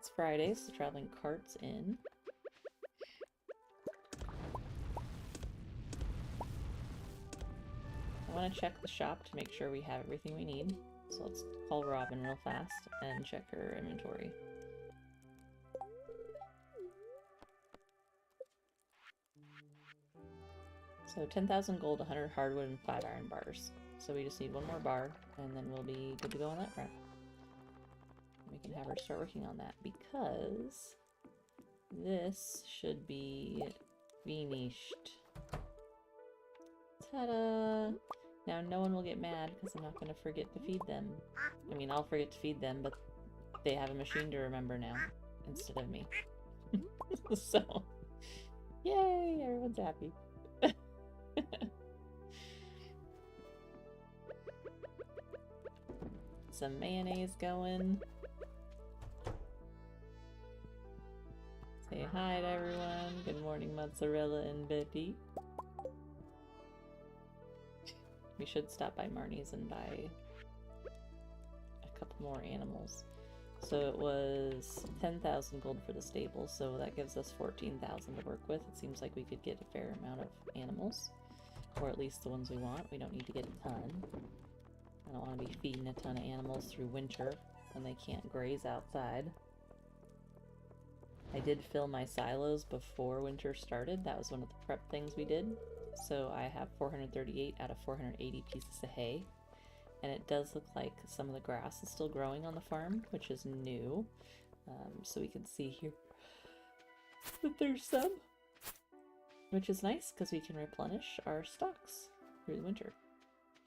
It's Friday, so traveling cart's in. want to check the shop to make sure we have everything we need. So let's call Robin real fast and check her inventory. So 10,000 gold, 100 hardwood, and 5 iron bars. So we just need one more bar, and then we'll be good to go on that front. We can have her start working on that, because this should be finished. Ta-da! Now no one will get mad, because I'm not going to forget to feed them. I mean, I'll forget to feed them, but they have a machine to remember now, instead of me. So, yay! Everyone's happy. Some mayonnaise going. Say hi to everyone. Good morning, Mozzarella and Betty. We should stop by Marnie's and buy a couple more animals. So it was 10,000 gold for the stable, so that gives us 14,000 to work with. It seems like we could get a fair amount of animals, or at least the ones we want. We don't need to get a ton. I don't want to be feeding a ton of animals through winter when they can't graze outside. I did fill my silos before winter started. That was one of the prep things we did. So I have 438 out of 480 pieces of hay. And it does look like some of the grass is still growing on the farm, which is new. So we can see here that there's some, which is nice because we can replenish our stocks through the winter,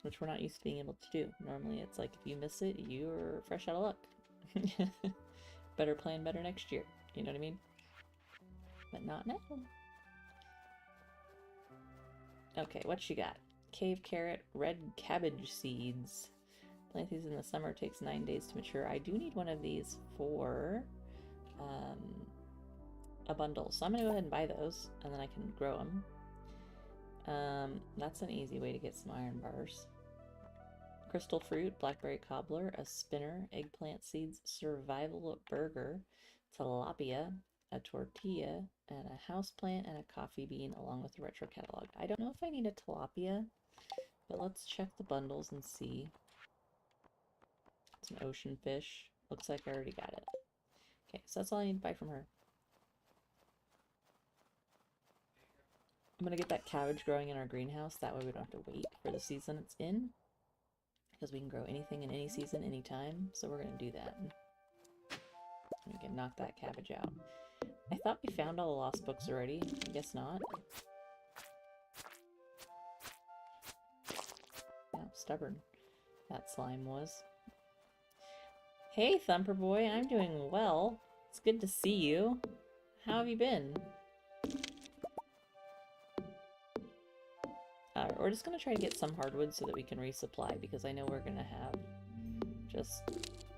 which we're not used to being able to do. Normally it's like if you miss it, you're fresh out of luck. Better plan better next year. You know what I mean? But not now. Okay, what she got? Cave carrot, red cabbage seeds. Plant these in the summer. It takes 9 days to mature. I do need one of these for a bundle. So I'm going to go ahead and buy those, and then I can grow them. That's an easy way to get some iron bars. Crystal fruit, blackberry cobbler, a spinner, eggplant seeds, survival burger, tilapia, a tortilla, and a houseplant, and a coffee bean, along with the retro catalog. I don't know if I need a tilapia, but let's check the bundles and see. It's an ocean fish. Looks like I already got it. Okay, so that's all I need to buy from her. I'm gonna get that cabbage growing in our greenhouse. That way we don't have to wait for the season it's in, because we can grow anything in any season, anytime. So we're gonna do that. We can knock that cabbage out. I thought we found all the lost books already. I guess not. Yeah, stubborn that slime was. Hey, Thumper Boy, I'm doing well. It's good to see you. How have you been? We're just going to try to get some hardwood so that we can resupply, because I know we're going to have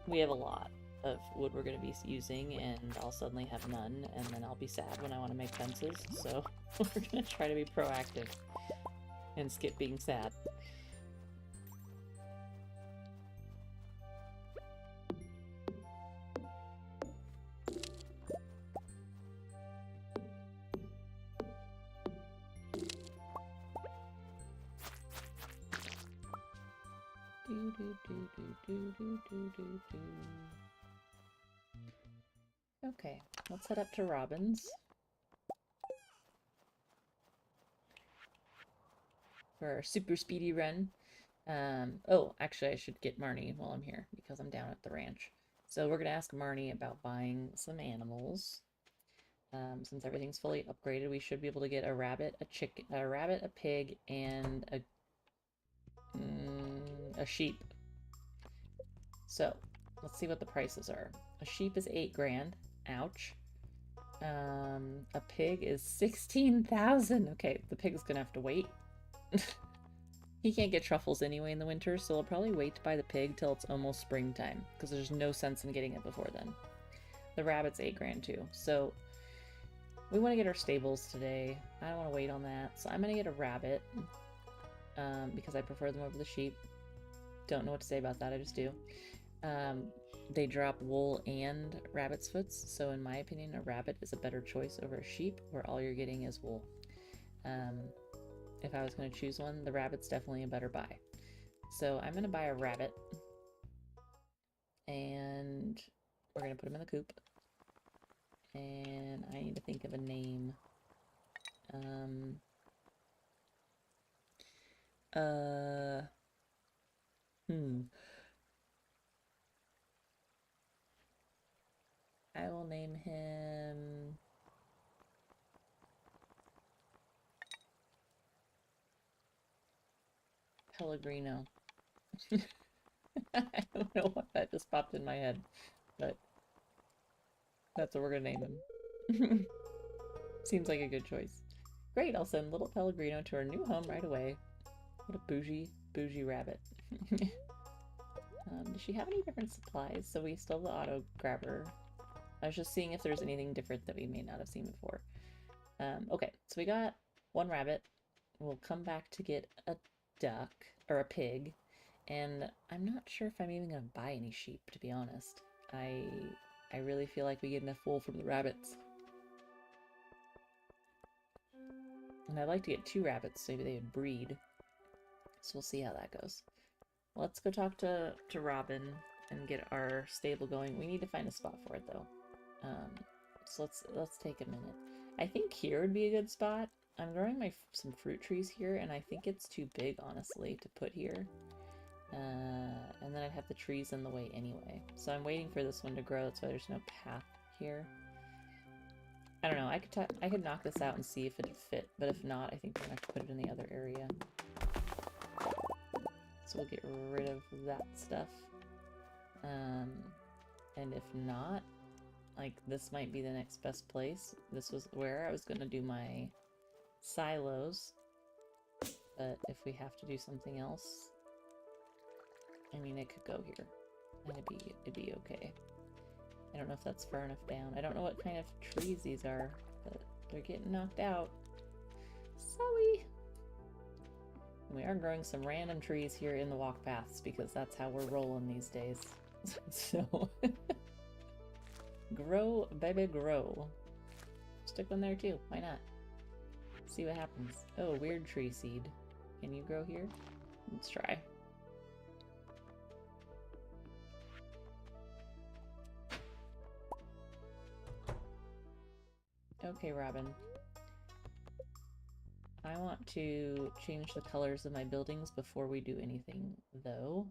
we have a lot of wood we're going to be using, and I'll suddenly have none, and then I'll be sad when I want to make fences, so we're going to try to be proactive and skip being sad. Okay, let's head up to Robin's for our super speedy run. Oh, actually I should get Marnie while I'm here, because I'm down at the ranch. So we're gonna ask Marnie about buying some animals. Since everything's fully upgraded, we should be able to get a rabbit, a pig, and a sheep. So let's see what the prices are. A sheep is 8 grand. Ouch. A pig is 16,000. Okay, the pig's gonna have to wait. He can't get truffles anyway in the winter, so I'll probably wait to buy the pig till it's almost springtime, because there's no sense in getting it before then. The rabbit's 8 grand too. So we want to get our stables today. I don't want to wait on that, so I'm gonna get a rabbit, because I prefer them over the sheep. Don't know what to say about that, I just do. They drop wool and rabbit's foots, so in my opinion a rabbit is a better choice over a sheep, where all you're getting is wool. If I was going to choose one, the rabbit's definitely a better buy. So I'm gonna buy a rabbit, and we're gonna put him in the coop. And I need to think of a name. Um, uh, hmm. I will name him Pellegrino. I don't know what that just popped in my head, but that's what we're gonna name him. Seems like a good choice. Great, I'll send little Pellegrino to our new home right away. What a bougie rabbit. Does she have any different supplies? So we still have the auto grabber. I was just seeing if there's anything different that we may not have seen before. Okay, so we got one rabbit. We'll come back to get a duck, or a pig, and I'm not sure if I'm even gonna buy any sheep, to be honest. I really feel like we get enough wool from the rabbits. And I'd like to get 2 rabbits, so maybe they would breed. So we'll see how that goes. Let's go talk to Robin and get our stable going. We need to find a spot for it though. So let's take a minute. I think here would be a good spot. I'm growing some fruit trees here, and I think it's too big, honestly, to put here. And then I'd have the trees in the way anyway. So I'm waiting for this one to grow. That's why there's no path here. I don't know. I could knock this out and see if it'd fit, but if not, I think we're gonna have to put it in the other area. So we'll get rid of that stuff. And if not, like, this might be the next best place. This was where I was gonna do my silos, but if we have to do something else, I mean, it could go here, and it'd be okay. I don't know if that's far enough down. I don't know what kind of trees these are, but they're getting knocked out. Sorry. We are growing some random trees here in the walk paths because that's how we're rolling these days. So, grow, baby, grow. Stick one there too. Why not? See what happens. Oh, weird tree seed. Can you grow here? Let's try. Okay, Robin. I want to change the colors of my buildings before we do anything, though.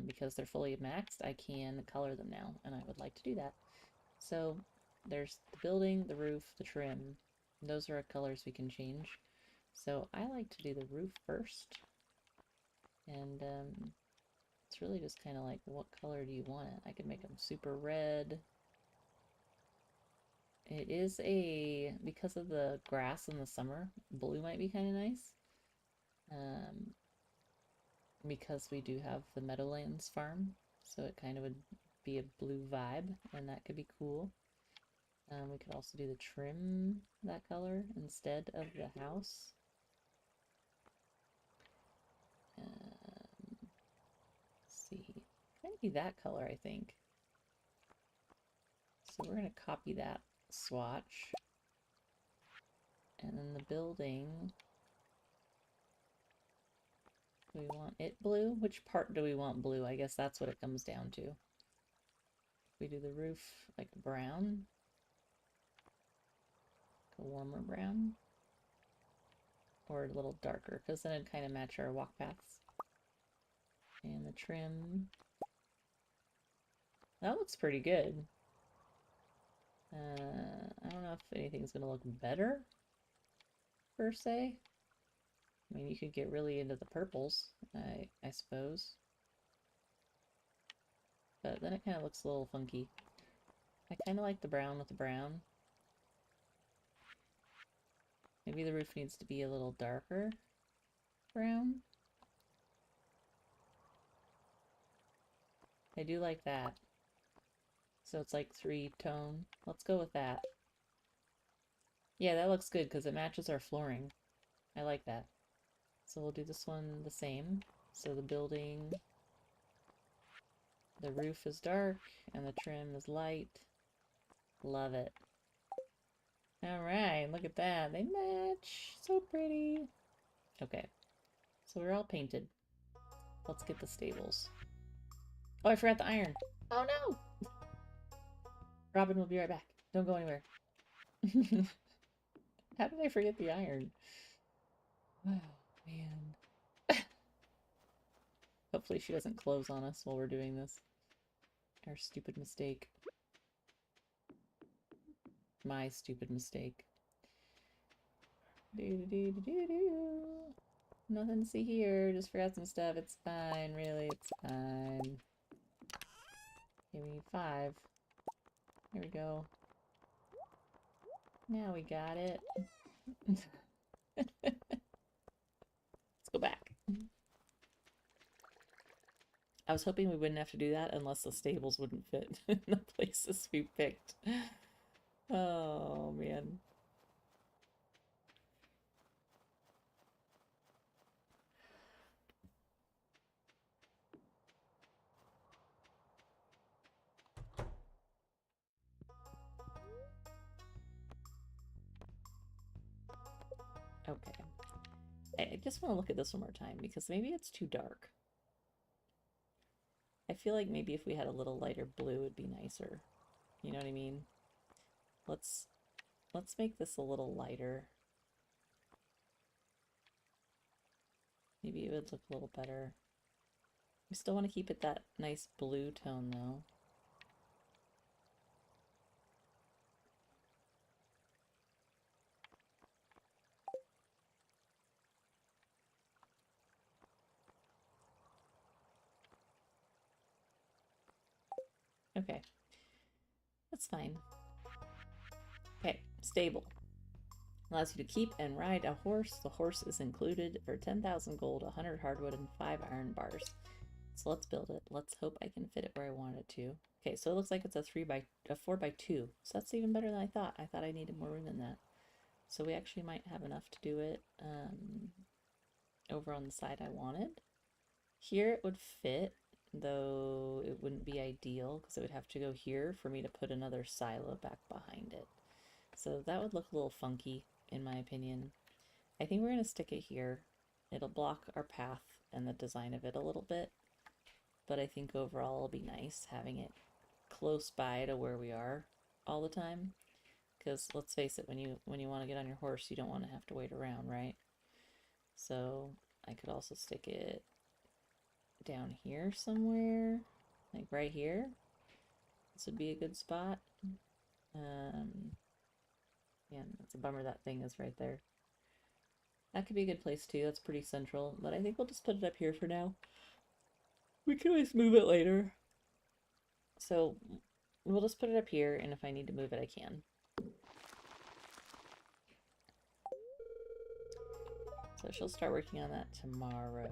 Because they're fully maxed, I can color them now, and I would like to do that. So, there's the building, the roof, the trim. Those are colors we can change. So, I like to do the roof first. And, it's really just kind of like, what color do you want it? I could make them super red. It is because of the grass in the summer, blue might be kind of nice. Because we do have the Meadowlands Farm, so it kind of would be a blue vibe, and that could be cool. We could also do the trim that color instead of the house. Let's see, kind of be that color, I think. So we're going to copy that swatch. And then the building, do we want it blue? Which part do we want blue? I guess that's what it comes down to. We do the roof like brown, like a warmer brown, or a little darker, because then it'd kind of match our walk paths. And the trim, that looks pretty good. I don't know if anything's gonna look better, per se. I mean, you could get really into the purples, I suppose. But then it kind of looks a little funky. I kind of like the brown with the brown. Maybe the roof needs to be a little darker brown. I do like that. So it's like 3-tone. Let's go with that. Yeah, that looks good because it matches our flooring. I like that. So we'll do this one the same. So the building, the roof is dark and the trim is light. Love it. Alright, look at that. They match. So pretty. Okay. So we're all painted. Let's get the stables. Oh, I forgot the iron. Oh no! Robin will be right back. Don't go anywhere. How did I forget the iron? Oh, man. Hopefully she doesn't close on us while we're doing this. Our stupid mistake. My stupid mistake. Do-do-do-do-do-do. Nothing to see here. Just forgot some stuff. It's fine, really. It's fine. Give me 5. There we go. Now we got it. Let's go back. I was hoping we wouldn't have to do that unless the stables wouldn't fit in the places we picked. Oh, man. Okay. I just want to look at this one more time because maybe it's too dark. I feel like maybe if we had a little lighter blue it'd be nicer. You know what I mean? Let's make this a little lighter. Maybe it would look a little better. We still want to keep it that nice blue tone though. Okay. That's fine. Okay, stable. Allows you to keep and ride a horse. The horse is included for 10,000 gold, 100 hardwood, and 5 iron bars. So let's build it. Let's hope I can fit it where I want it to. Okay, so it looks like it's a 4x2. So that's even better than I thought. I thought I needed more room than that. So we actually might have enough to do it over on the side I wanted. Here it would fit, though it wouldn't be ideal because it would have to go here for me to put another silo back behind it. So that would look a little funky, in my opinion. I think we're going to stick it here. It'll block our path and the design of it a little bit, but I think overall it'll be nice having it close by to where we are all the time. Because let's face it, when you want to get on your horse, you don't want to have to wait around, right? So I could also stick it down here somewhere, like right here. This would be a good spot. Yeah, it's a bummer that thing is right there. That could be a good place too. That's pretty central, but I think we'll just put it up here for now. We can always move it later. So we'll just put it up here, and if I need to move it, I can. So she'll start working on that tomorrow.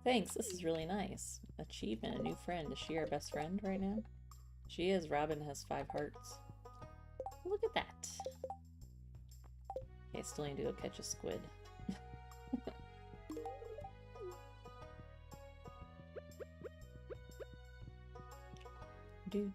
Thanks, this is really nice. Achievement, a new friend. Is she our best friend right now? She is. Robin has 5 hearts. Look at that. Okay, I still need to go catch a squid. Do.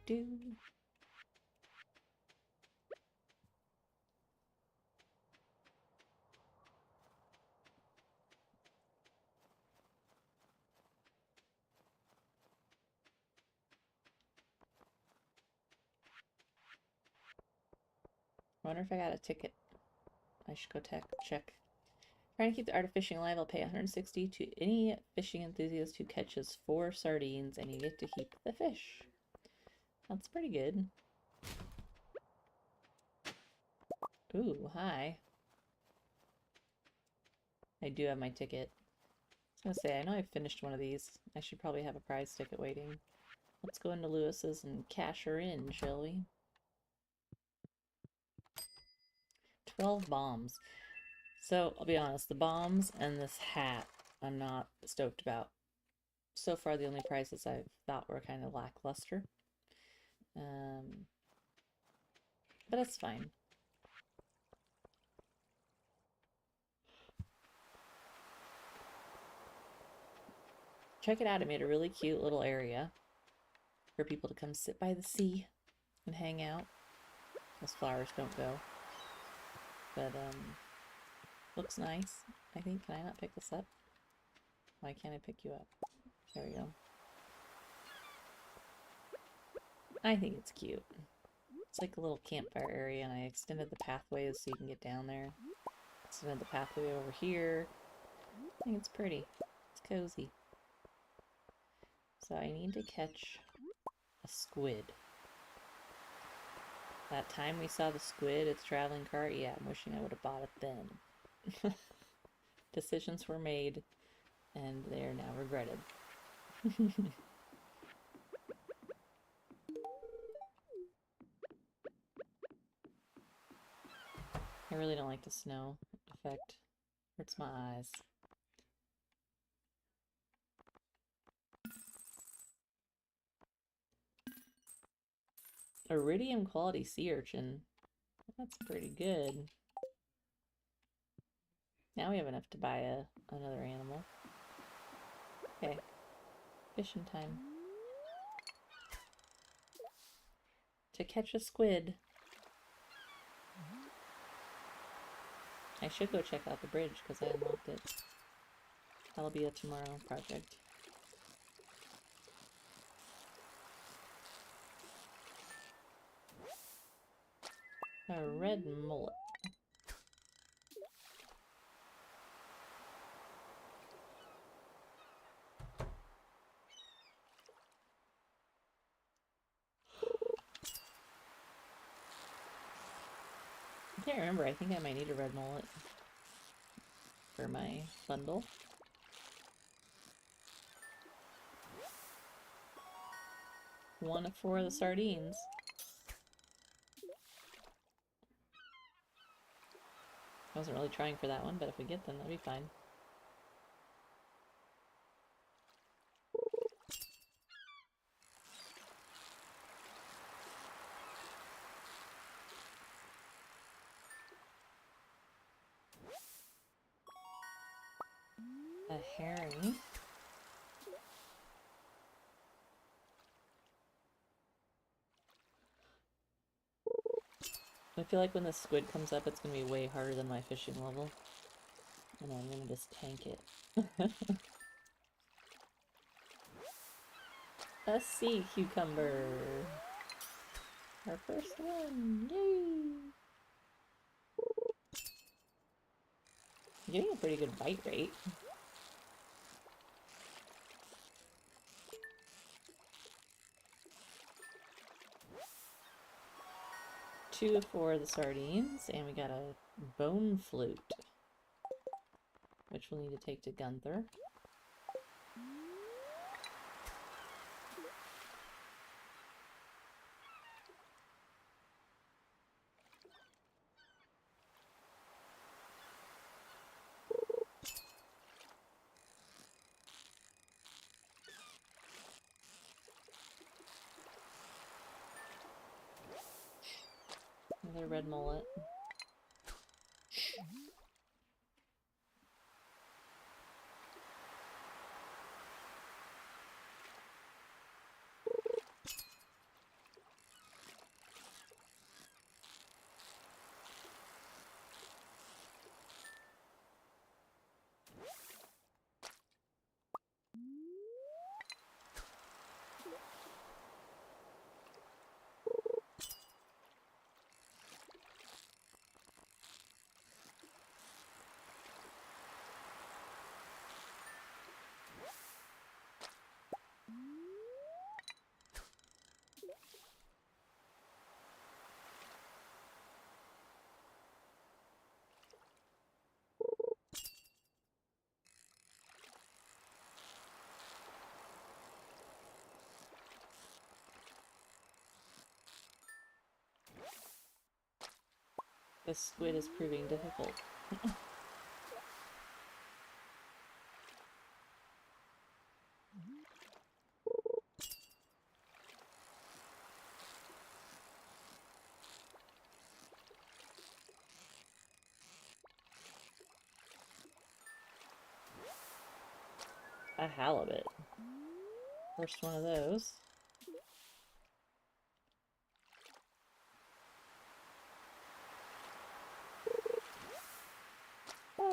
I wonder if I got a ticket. I should go check. Trying to keep the art of fishing alive, I'll pay 160 to any fishing enthusiast who catches 4 sardines, and you get to keep the fish. That's pretty good. Ooh, hi. I do have my ticket. I was gonna say, I know I've finished one of these. I should probably have a prize ticket waiting. Let's go into Lewis's and cash her in, shall we? 12 bombs. So, I'll be honest, the bombs and this hat I'm not stoked about. So far, the only prizes I've thought were kind of lackluster. But that's fine. Check it out, I made a really cute little area for people to come sit by the sea and hang out. Those flowers don't go. But, looks nice. I think. Can I not pick this up? Why can't I pick you up? There we go. I think it's cute. It's like a little campfire area, and I extended the pathways so you can get down there. Extended the pathway over here. I think it's pretty. It's cozy. So I need to catch a squid. That time we saw the squid at the traveling cart, yeah, I'm wishing I would have bought it then. Decisions were made, and they are now regretted. I really don't like the snow effect. Hurts my eyes. Iridium quality sea urchin. That's pretty good. Now we have enough to buy another animal. Okay. Fishing time. To catch a squid. I should go check out the bridge because I unlocked it. That'll be a tomorrow project. A red mullet. I can't remember. I think I might need a red mullet for my bundle. One of 4 of the sardines. I wasn't really trying for that one, but if we get them, that'll be fine. A herring. I feel like when the squid comes up, it's going to be way harder than my fishing level. And I'm going to just tank it. A sea cucumber. Our first one. Yay! I'm getting a pretty good bite rate. Two of 4 of the sardines, and we got a bone flute, which we'll need to take to Gunther. Another red mullet. This squid is proving difficult. A halibut. First one of those.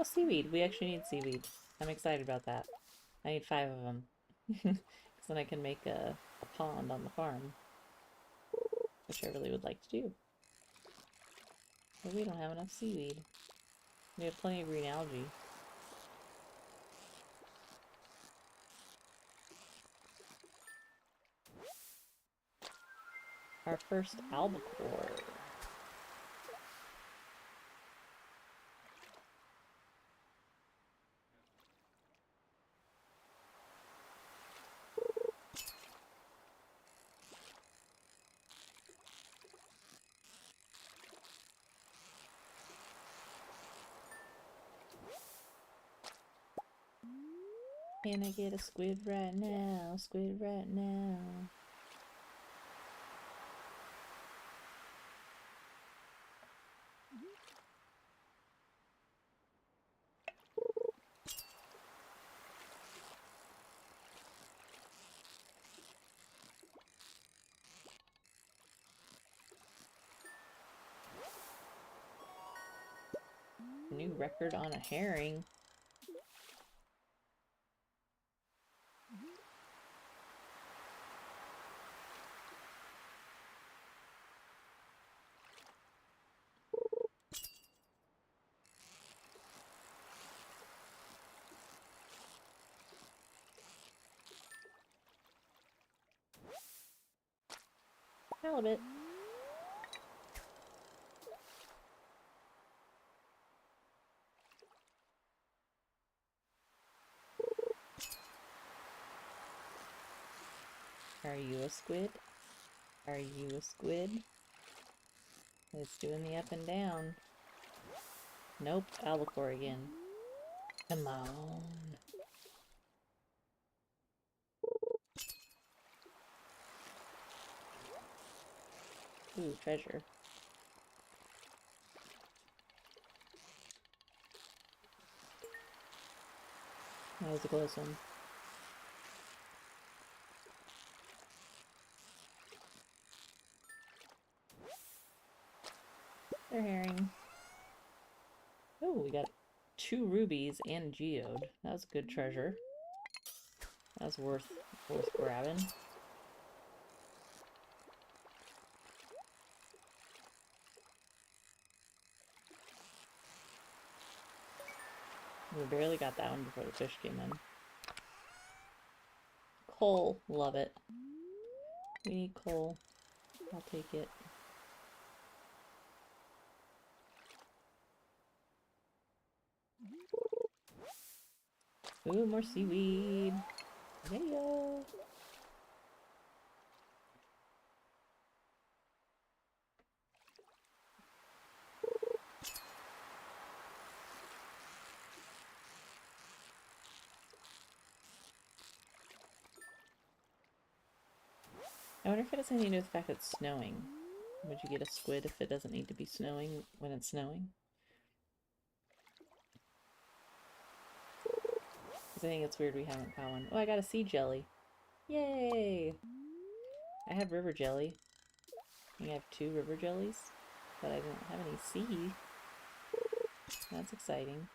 Oh, seaweed. We actually need seaweed. I'm excited about that. I need 5 of them. Because then I can make a pond on the farm. Which I really would like to do. But we don't have enough seaweed. We have plenty of green algae. Our first albacore. Can I get a squid right now? Squid right now. New record on a herring. Halibut. Are you a squid? Are you a squid? It's doing the up and down. Nope, albacore again. Come on. Ooh, treasure. That was a close one. They're herring. Oh, we got 2 rubies and a geode. That was a good treasure. That was worth grabbing. We barely got that one before the fish came in. Coal, love it. We need coal. I'll take it. Ooh, more seaweed. Yeah. I wonder if it has anything to do with the fact it's snowing. Would you get a squid if it doesn't need to be snowing when it's snowing? Because I think it's weird we haven't caught one. Oh, I got a sea jelly. Yay! I have river jelly. I have 2 river jellies, but I don't have any sea. That's exciting.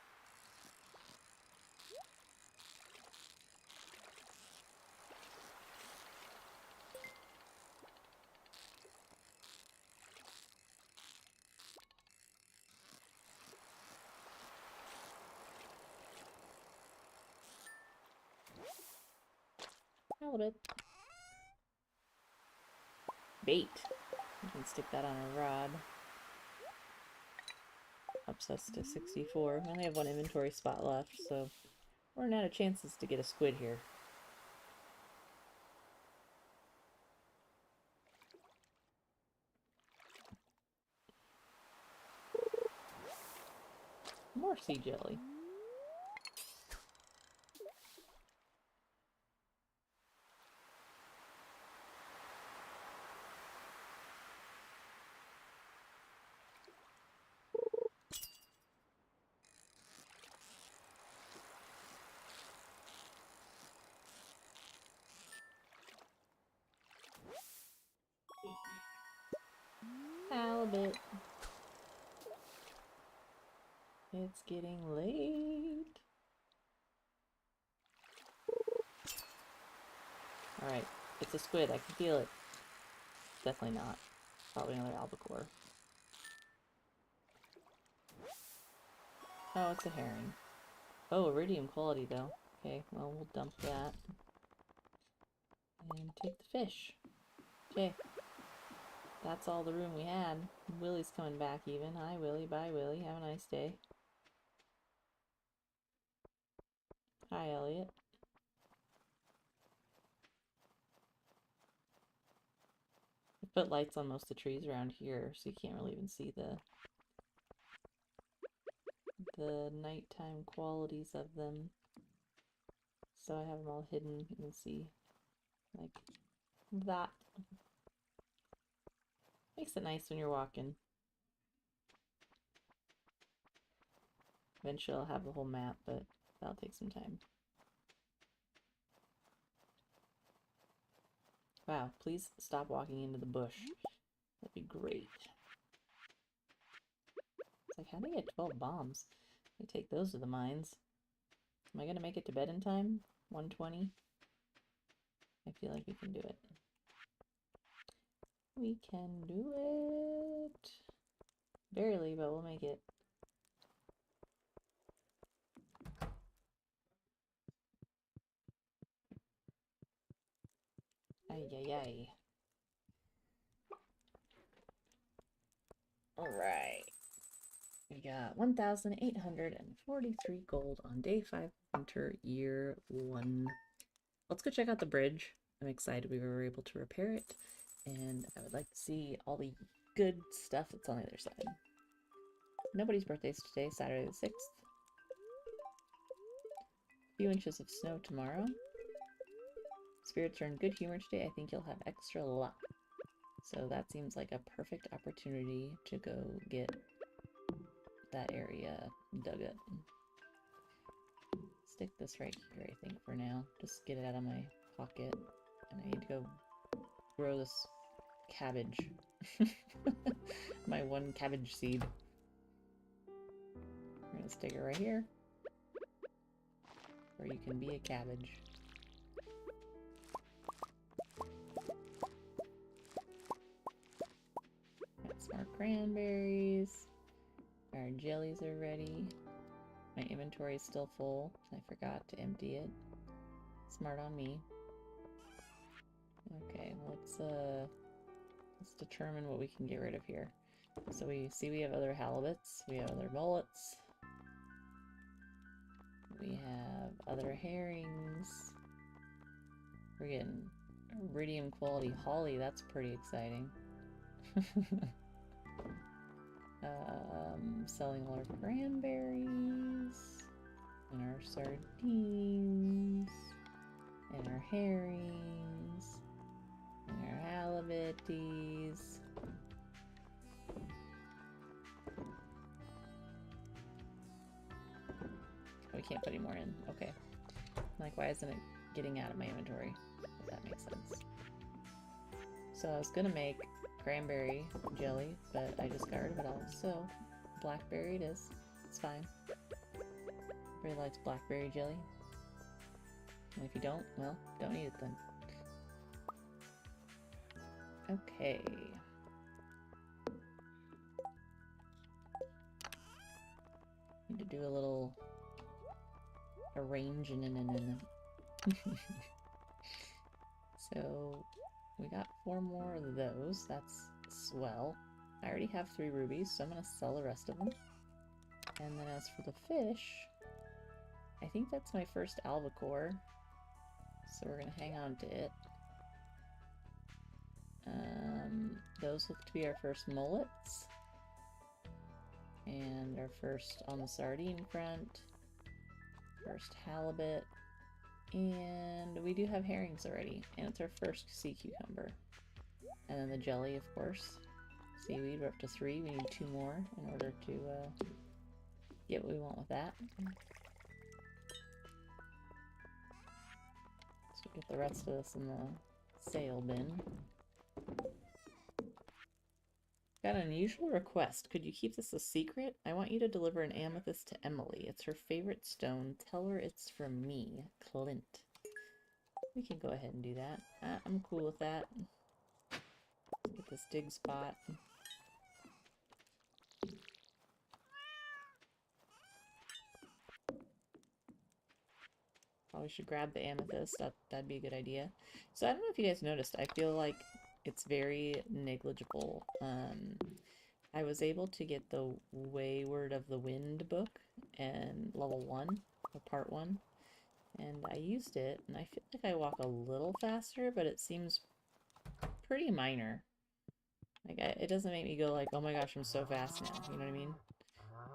Halibut. Bait. You can stick that on a rod. Ups us to 64. We only have 1 inventory spot left, so we're running out of chances to get a squid here. More sea jelly. Halibut. It's getting late. Alright, it's a squid. I can feel it. Definitely not. Probably another albacore. Oh, it's a herring. Oh, iridium quality though. Okay, well, we'll dump that. And take the fish. Okay. That's all the room we had. Willie's coming back even. Hi, Willie. Bye, Willie. Have a nice day. Hi, Elliot. I put lights on most of the trees around here, so you can't really even see the nighttime qualities of them. So I have them all hidden. You can see, like, that. Makes it nice when you're walking. Eventually I'll have the whole map, but that'll take some time. Wow, please stop walking into the bush. That'd be great. It's like, how do I get 12 bombs? I take those to the mines. Am I gonna make it to bed in time? 1:20? I feel like we can do it. We can do it! Barely, but we'll make it. Ay, ay, ay. Alright. We got 1,843 gold on day 5 winter year 1. Let's go check out the bridge. I'm excited we were able to repair it, and I would like to see all the good stuff that's on the other side. Nobody's birthday's today, Saturday the 6th. A few inches of snow tomorrow. Spirits are in good humor today. I think you'll have extra luck. So that seems like a perfect opportunity to go get that area dug up. Stick this right here, I think, for now. Just get it out of my pocket. And I need to go grow this cabbage. My one cabbage seed. We're gonna stick it right here. Where you can be a cabbage. Got some more cranberries. Our jellies are ready. My inventory is still full. I forgot to empty it. Smart on me. Okay, let's determine what we can get rid of here. So we see we have other halibuts, we have other mullets, we have other herrings. We're getting iridium quality holly, that's pretty exciting. Selling all our cranberries, and our sardines, and our herrings, and our halibuties. We can't put any more in. Okay. Like, why isn't it getting out of my inventory? If that makes sense. So I was gonna make cranberry jelly, but I just got rid of it all. So blackberry it is. It's fine. Everybody likes blackberry jelly. And if you don't, well, don't eat it then. Okay. Need to do a little arranging in. So we got 4 more of those. That's swell. I already have 3 rubies, so I'm gonna sell the rest of them. And then as for the fish, I think that's my first albacore, so we're gonna hang on to it. Those look to be our first mullets. And our first on the sardine front. First halibut. And we do have herrings already. And it's our first sea cucumber. And then the jelly, of course. Seaweed, we're up to 3. We need 2 more in order to get what we want with that. So get the rest of this in the sale bin. Got an unusual request. Could you keep this a secret? I want you to deliver an amethyst to Emily. It's her favorite stone. Tell her it's from me, Clint. We can go ahead and do that. I'm cool with that. Get this dig spot. Probably should grab the amethyst. That'd be a good idea. So I don't know if you guys noticed. I feel like it's very negligible. I was able to get the Wayward of the Wind book and level 1, or part 1, and I used it, and I feel like I walk a little faster, but it seems pretty minor. Like, it doesn't make me go like, oh my gosh, I'm so fast now, you know what I mean?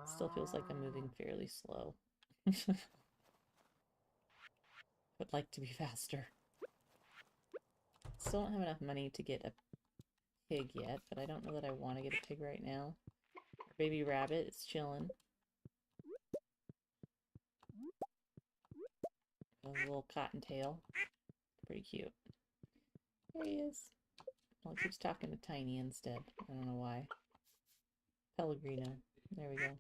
It still feels like I'm moving fairly slow. Would like to be faster. Still don't have enough money to get a pig yet, but I don't know that I want to get a pig right now. Our baby rabbit is chilling. A little cottontail. Pretty cute. There he is. Well, it keeps talking to Tiny instead. I don't know why. Pellegrino. There we go.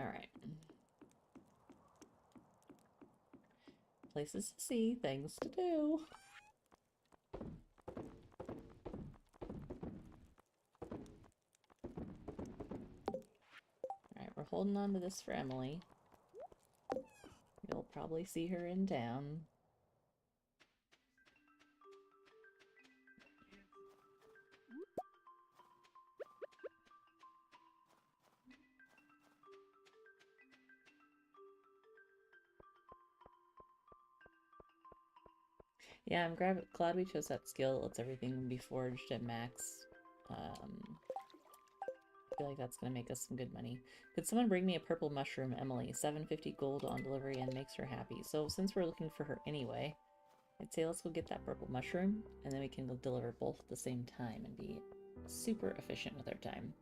Alright. Places to see, things to do. Alright, we're holding on to this for Emily. You'll probably see her in town. Yeah, I'm glad we chose that skill. It lets everything be forged at max. I feel like that's going to make us some good money. Could someone bring me a purple mushroom, Emily? 750 gold on delivery and makes her happy. So since we're looking for her anyway, I'd say let's go get that purple mushroom, and then we can go deliver both at the same time and be super efficient with our time.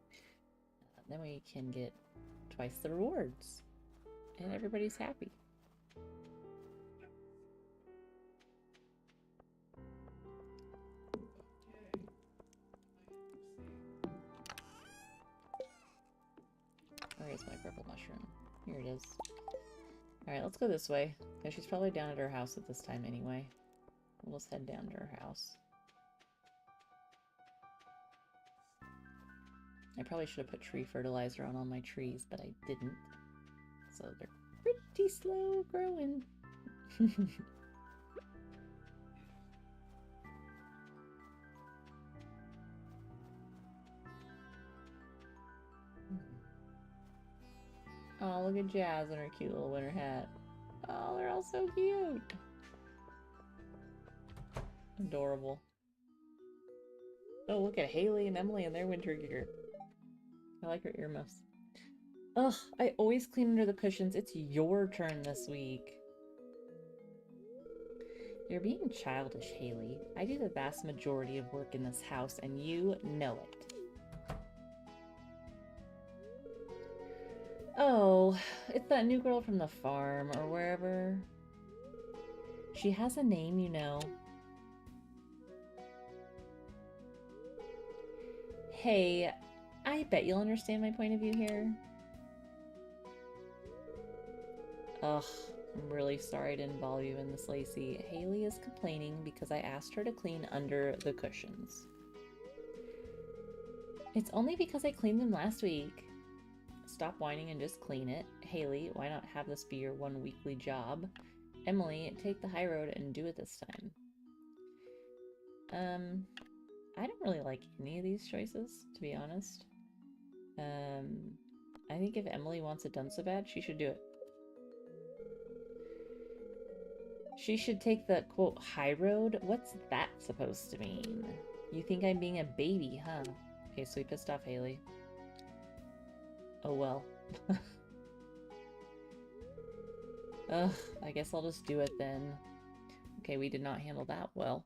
Then we can get twice the rewards, and everybody's happy. Where is my purple mushroom? Here it is. Alright, let's go this way. Yeah, she's probably down at her house at this time anyway. We'll just head down to her house. I probably should have put tree fertilizer on all my trees, but I didn't. So they're pretty slow growing. Oh, look at Jazz in her cute little winter hat. Oh, they're all so cute. Adorable. Oh, look at Haley and Emily in their winter gear. I like her earmuffs. Ugh, I always clean under the cushions. It's your turn this week. You're being childish, Haley. I do the vast majority of work in this house, and you know it. Oh, it's that new girl from the farm, or wherever. She has a name, you know. Hey, I bet you'll understand my point of view here. Ugh, I'm really sorry to involve you in this, Lacey. Haley is complaining because I asked her to clean under the cushions. It's only because I cleaned them last week. Stop whining and just clean it. Haley, why not have this be your one weekly job? Emily, take the high road and do it this time. I don't really like any of these choices, to be honest. I think if Emily wants it done so bad, she should do it. She should take the, quote, high road? What's that supposed to mean? You think I'm being a baby, huh? Okay, so we pissed off Haley. Oh well. Ugh, I guess I'll just do it then. Okay, we did not handle that well.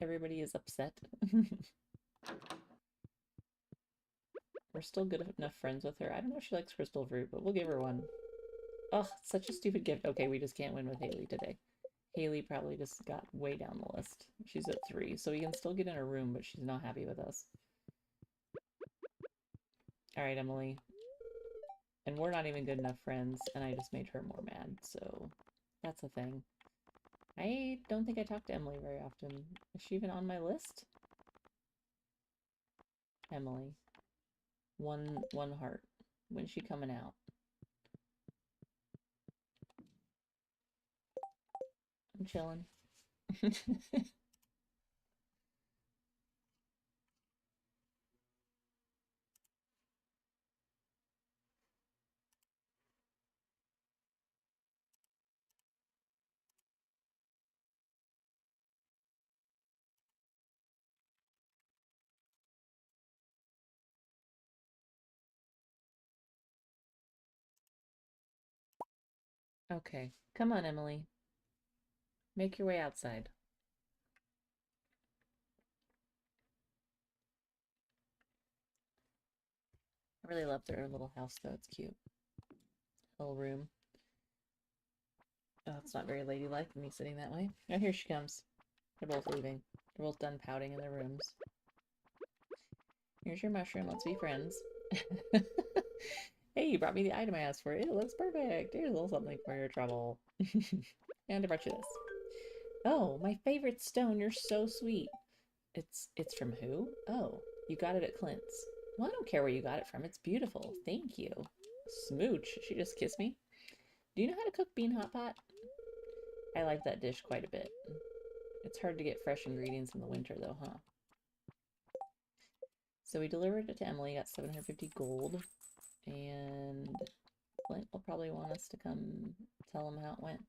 Everybody is upset. We're still good enough friends with her. I don't know if she likes crystal fruit, but we'll give her one. Oh, such a stupid gift. Okay, we just can't win with Haley today. Haley probably just got way down the list. She's at 3, so we can still get in her room, but she's not happy with us. Alright, Emily. And we're not even good enough friends, and I just made her more mad, so that's a thing. I don't think I talk to Emily very often. Is she even on my list? Emily. One heart. When's she coming out? I'm chilling. Okay, come on, Emily. Make your way outside. I really love their little house, though. It's cute. Little room. Oh, it's not very ladylike, me sitting that way. Oh, here she comes. They're both leaving. They're both done pouting in their rooms. Here's your mushroom. Let's be friends. Hey, you brought me the item I asked for. It looks perfect. Here's a little something for your trouble. And I brought you this. Oh, my favorite stone. You're so sweet. It's from who? Oh, you got it at Clint's. Well, I don't care where you got it from. It's beautiful. Thank you. Smooch. She just kissed me. Do you know how to cook bean hot pot? I like that dish quite a bit. It's hard to get fresh ingredients in the winter, though, huh? So we delivered it to Emily, got 750 gold, and Clint will probably want us to come tell him how it went.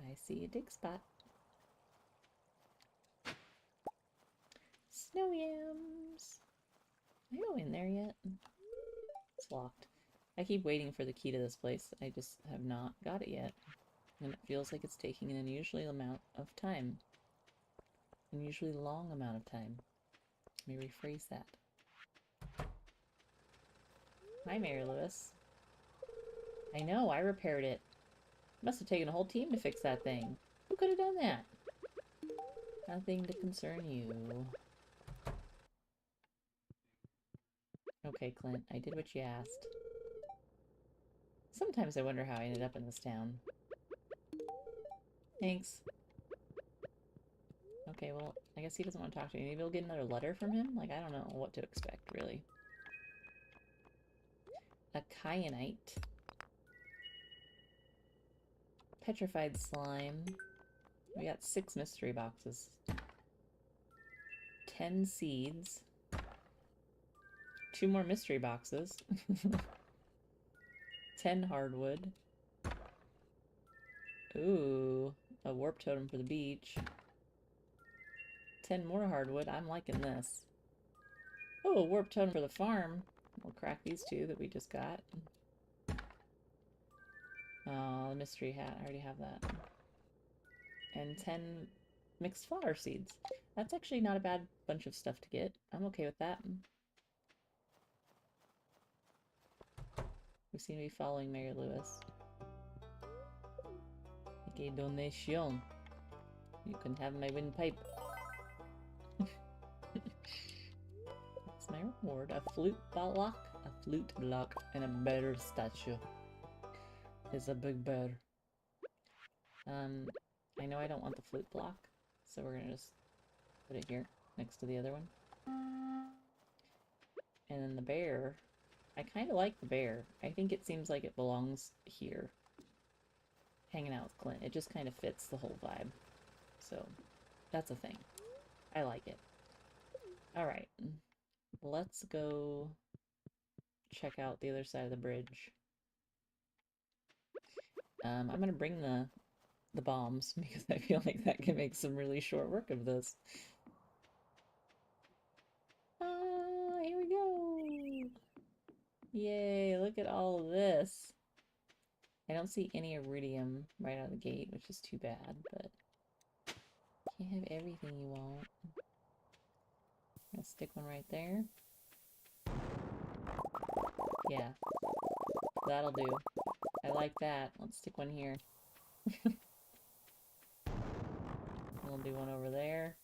I see a dig spot. Snow yams! Can I go in there yet? It's locked. I keep waiting for the key to this place. I just have not got it yet. And it feels like it's taking an unusually amount of time. Unusually long amount of time. Let me rephrase that. Hi, Mary Lewis. I know, I repaired it. Must have taken a whole team to fix that thing. Who could have done that? Nothing to concern you. Okay, Clint, I did what you asked. Sometimes I wonder how I ended up in this town. Thanks. Okay, well, I guess he doesn't want to talk to me. Maybe we'll get another letter from him? Like, I don't know what to expect, really. A kyanite. Petrified slime. We got 6 mystery boxes. 10 seeds. 2 more mystery boxes. 10 hardwood. Ooh, a warp totem for the beach. 10 more hardwood. I'm liking this. Oh, a warp totem for the farm. We'll crack these 2 that we just got. Oh, the mystery hat. I already have that. And 10 mixed flower seeds. That's actually not a bad bunch of stuff to get. I'm okay with that. We seem to be following Mary Lewis. Like a donation. You can have my windpipe. That's my reward. A flute block, and a bear statue. It's a big bear. I know I don't want the flute block, so we're gonna just put it here next to the other one. And then the bear, I kind of like the bear. I think it seems like it belongs here. Hanging out with Clint. It just kind of fits the whole vibe. So, that's a thing. I like it. Alright. Let's go check out the other side of the bridge. I'm gonna bring the bombs because I feel like that can make some really short work of this. Ah, here we go! Yay, look at all of this. I don't see any iridium right out of the gate, which is too bad, but can't have everything you want. I'll stick one right there. Yeah, that'll do. I like that. Let's stick one here. We'll do one over there.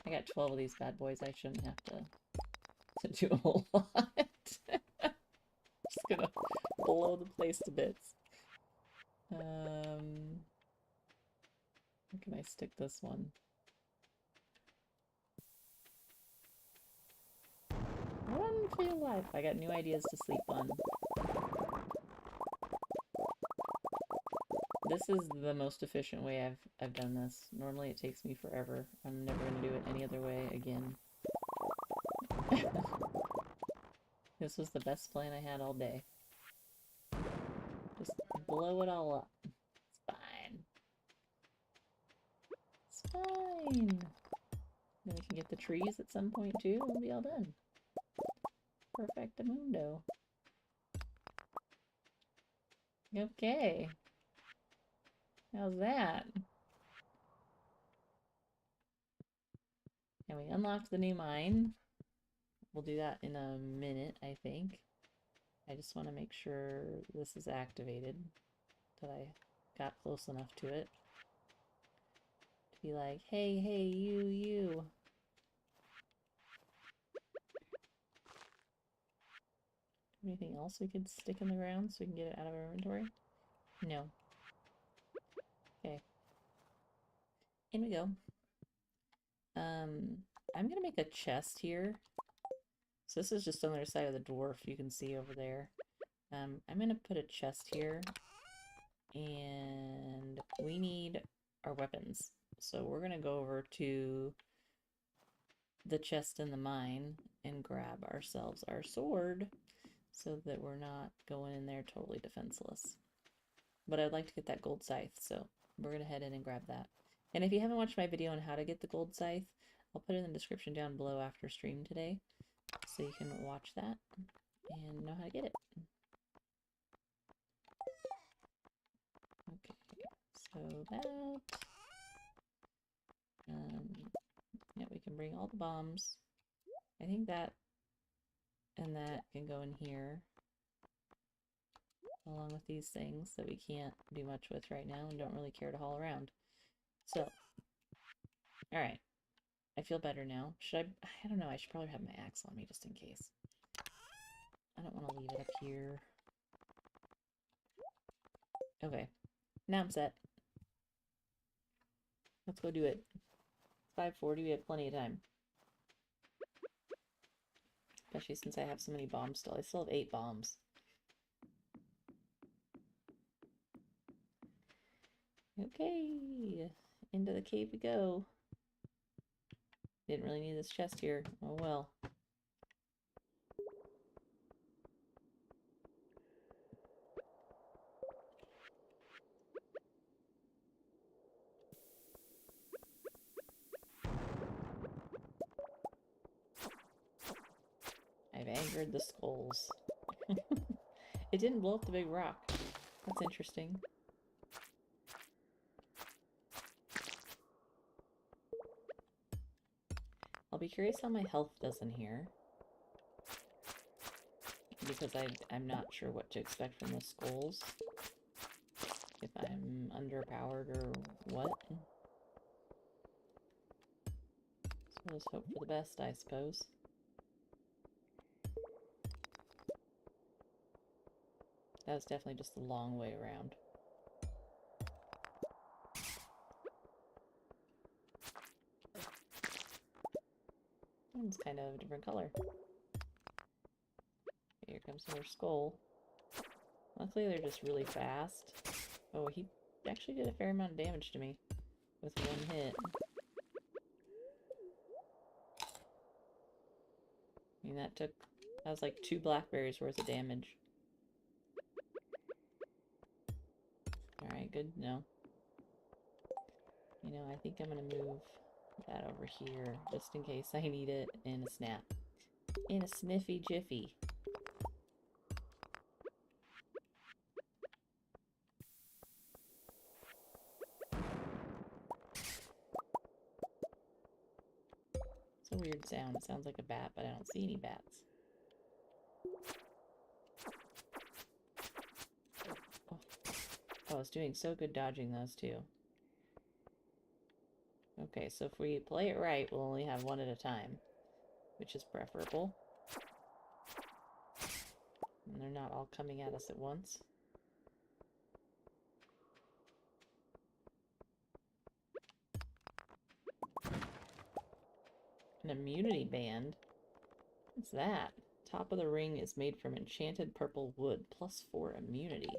I got 12 of these bad boys. I shouldn't have to do a whole lot. Just gonna blow the place to bits. Where can I stick this one? Run for your life. I got new ideas to sleep on. This is the most efficient way I've done this. Normally it takes me forever. I'm never gonna do it any other way again. This was the best plan I had all day. Just blow it all up. It's fine. It's fine. Then we can get the trees at some point too, and we'll be all done. Perfectamundo. Okay. How's that? And we unlocked the new mine. We'll do that in a minute, I think. I just want to make sure this is activated, that I got close enough to it to be like, hey, hey, you. Anything else we could stick in the ground so we can get it out of our inventory? No. Okay. In we go. I'm gonna make a chest here. So this is just on the other side of the dwarf, you can see over there. I'm gonna put a chest here, and we need our weapons. So we're gonna go over to the chest in the mine and grab ourselves our sword so that we're not going in there totally defenseless. But I'd like to get that gold scythe, so we're gonna head in and grab that. And if you haven't watched my video on how to get the gold scythe, I'll put it in the description down below after stream today, so you can watch that and know how to get it. Okay, so that, yeah, we can bring all the bombs. I think that and that can go in here, along with these things that we can't do much with right now and don't really care to haul around. So, alright. I feel better now. Should I don't know, I should probably have my axe on me just in case. I don't want to leave it up here. Okay. Now I'm set. Let's go do it. It's 5:40, we have plenty of time. Especially since I have so many bombs still. I still have 8 bombs. Okay. Into the cave we go. Didn't really need this chest here. Oh well. I've angered the skulls. It didn't blow up the big rock. That's interesting. I'll be curious how my health does in here, because I'm not sure what to expect from the skulls. If I'm underpowered or what. So let's hope for the best, I suppose. That was definitely just a long way around. One's kind of a different color. Here comes another skull. Luckily they're just really fast. Oh, he actually did a fair amount of damage to me with one hit. I mean, that was like 2 blackberries worth of damage. Alright, good to know. You know, I think I'm gonna move that over here, just in case I need it in a snap. In a sniffy jiffy. sound. It sounds like a bat, but I don't see any bats. Oh, I was doing so good dodging those too. Okay, so if we play it right, we'll only have one at a time, which is preferable. And they're not all coming at us at once. An immunity band? What's that? Top of the ring is made from enchanted purple wood, +4 immunity.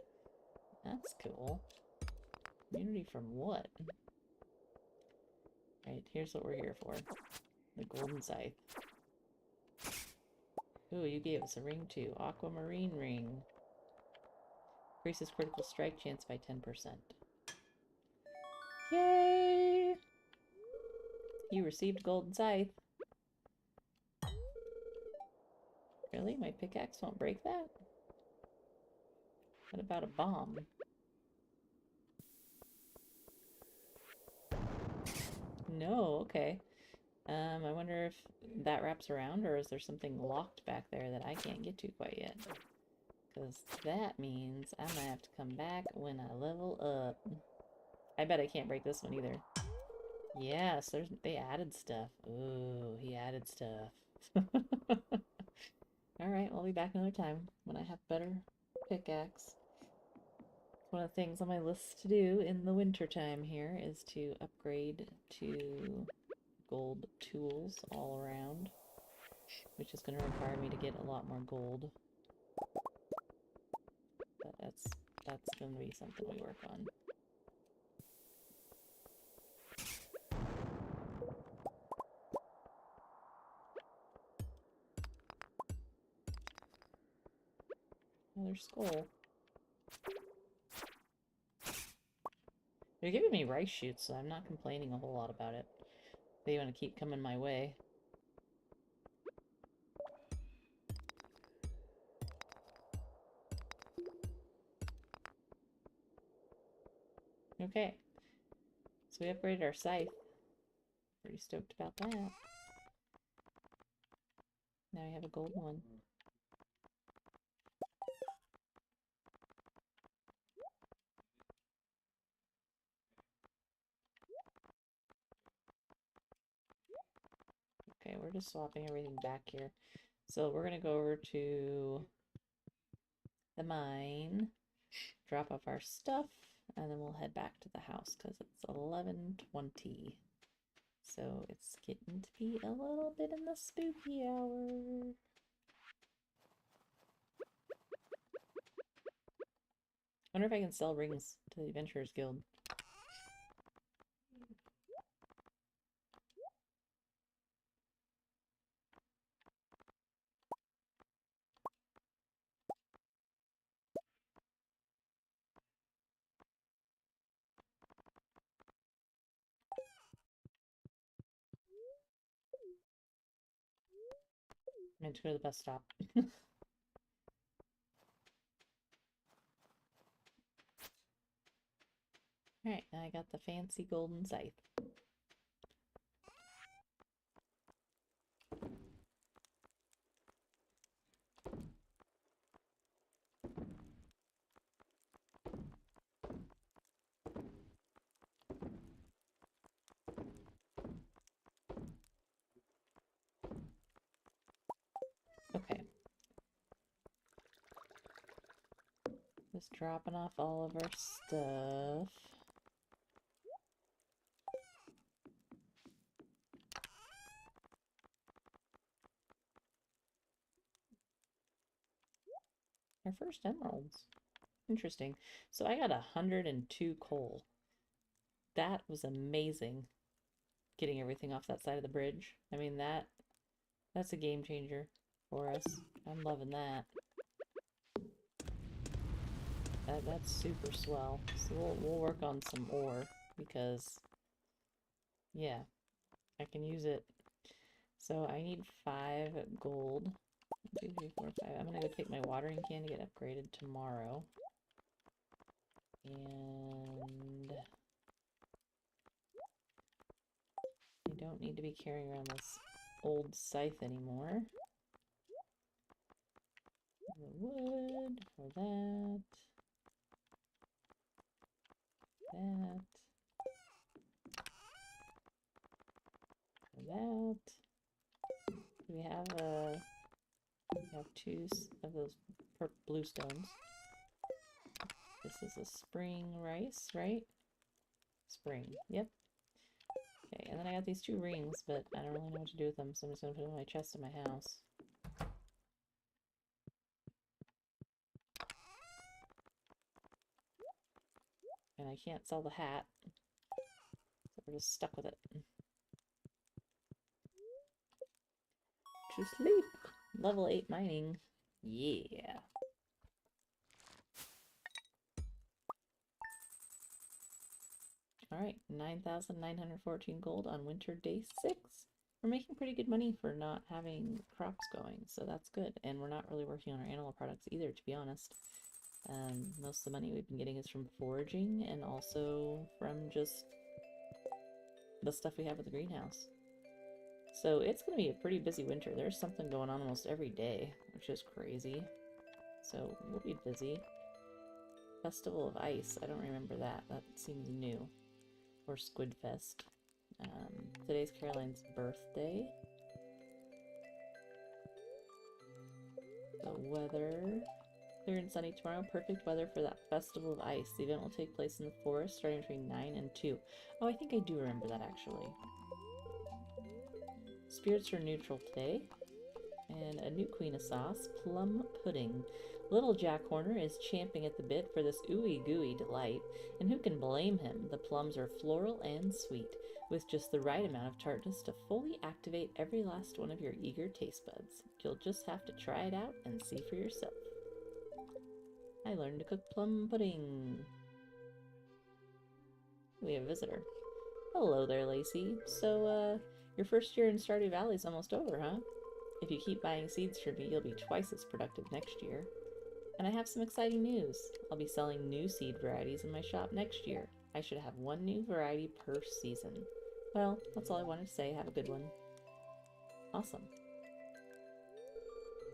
That's cool. Immunity from what? Right, here's what we're here for. The Golden Scythe. Ooh, you gave us a ring too. Aquamarine ring. Increases critical strike chance by 10%. Yay! You received Golden Scythe. Really? My pickaxe won't break that? What about a bomb? No, okay. I wonder if that wraps around, or is there something locked back there that I can't get to quite yet? Because that means I'm gonna have to come back when I level up. I bet I can't break this one either. Yes, they added stuff. Ooh, he added stuff. Alright, I'll be back another time when I have better pickaxe. One of the things on my list to do in the winter time here is to upgrade to gold tools all around, which is going to require me to get a lot more gold. But that's going to be something we work on. Another skull. They're giving me rice shoots, so I'm not complaining a whole lot about it. They want to keep coming my way. Okay. So we upgraded our scythe. Pretty stoked about that. Now we have a gold one. Okay, we're just swapping everything back here. So we're going to go over to the mine, drop off our stuff, and then we'll head back to the house because it's 11:20. So it's getting to be a little bit in the spooky hour. I wonder if I can sell rings to the Adventurers Guild. I meant to go to the bus stop. Alright, now I got the fancy golden scythe. Okay. Just dropping off all of our stuff. Our first emeralds. Interesting. So I got 102 coal. That was amazing. Getting everything off that side of the bridge. I mean, that's a game changer for us. I'm loving that. That's super swell. So we'll work on some ore because, yeah, I can use it. So I need 5 gold. 1, 2, 3, 4, 5. I'm gonna go take my watering can to get upgraded tomorrow. And I don't need to be carrying around this old scythe anymore. The wood for that. That. For that. We have two of those blue stones. This is a spring rice, right? Spring, yep. Okay, and then I got these 2 rings, but I don't really know what to do with them, so I'm just gonna put them in my chest in my house. And I can't sell the hat, so we're just stuck with it. To sleep! Level 8 mining. Yeah. Alright, 9,914 gold on winter day 6. We're making pretty good money for not having crops going, so that's good. And we're not really working on our animal products either, to be honest. Most of the money we've been getting is from foraging and also from just the stuff we have at the greenhouse. So it's going to be a pretty busy winter. There's something going on almost every day, which is crazy. So we'll be busy. Festival of Ice. I don't remember that. That seems new. Or Squidfest. Today's Caroline's birthday. The weather. Clear and sunny tomorrow. Perfect weather for that Festival of Ice. The event will take place in the forest starting between 9 and 2. Oh, I think I do remember that actually. Spirits are neutral today. And a new queen of sauce, plum pudding. Little Jack Horner is champing at the bit for this ooey gooey delight, and who can blame him? The plums are floral and sweet, with just the right amount of tartness to fully activate every last one of your eager taste buds. You'll just have to try it out and see for yourself. I learned to cook plum pudding. We have a visitor. Hello there, Lacey. So, your first year in Stardew Valley is almost over, huh? If you keep buying seeds from me, you'll be twice as productive next year. And I have some exciting news. I'll be selling new seed varieties in my shop next year. I should have 1 new variety per season. Well, that's all I wanted to say. Have a good one. Awesome.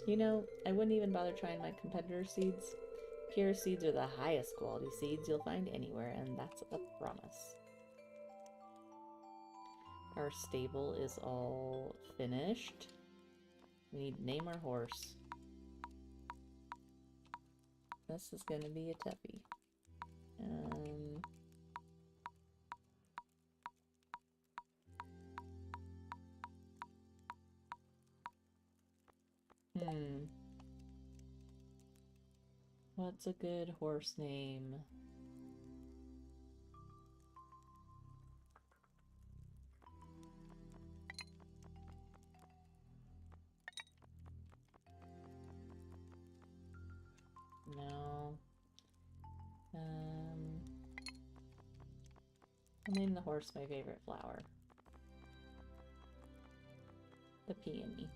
You know, I wouldn't even bother trying my competitor seeds. Pure seeds are the highest quality seeds you'll find anywhere, and that's a promise. Our stable is all finished. We need to name our horse. This is gonna be a toughie. What's a good horse name? No. I'll name the horse my favorite flower. The peony.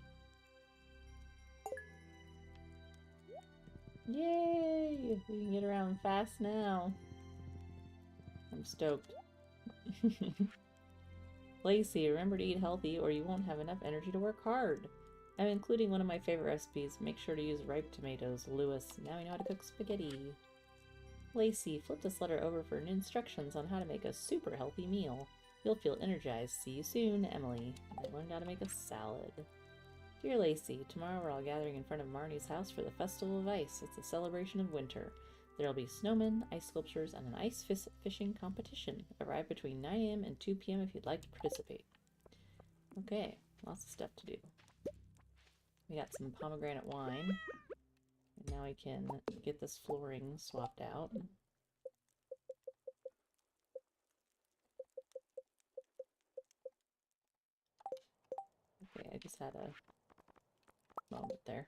Yay! We can get around fast now. I'm stoked. Lacey, remember to eat healthy or you won't have enough energy to work hard. I'm including one of my favorite recipes. Make sure to use ripe tomatoes. Lewis, now we know how to cook spaghetti. Lacey, flip this letter over for instructions on how to make a super healthy meal. You'll feel energized. See you soon, Emily. I learned how to make a salad. Dear Lacey, tomorrow we're all gathering in front of Marnie's house for the Festival of Ice. It's a celebration of winter. There'll be snowmen, ice sculptures, and an ice fishing competition. Arrive between 9 a.m. and 2 p.m. if you'd like to participate. Okay, lots of stuff to do. We got some pomegranate wine. And now we can get this flooring swapped out. Okay, I just had a moment there.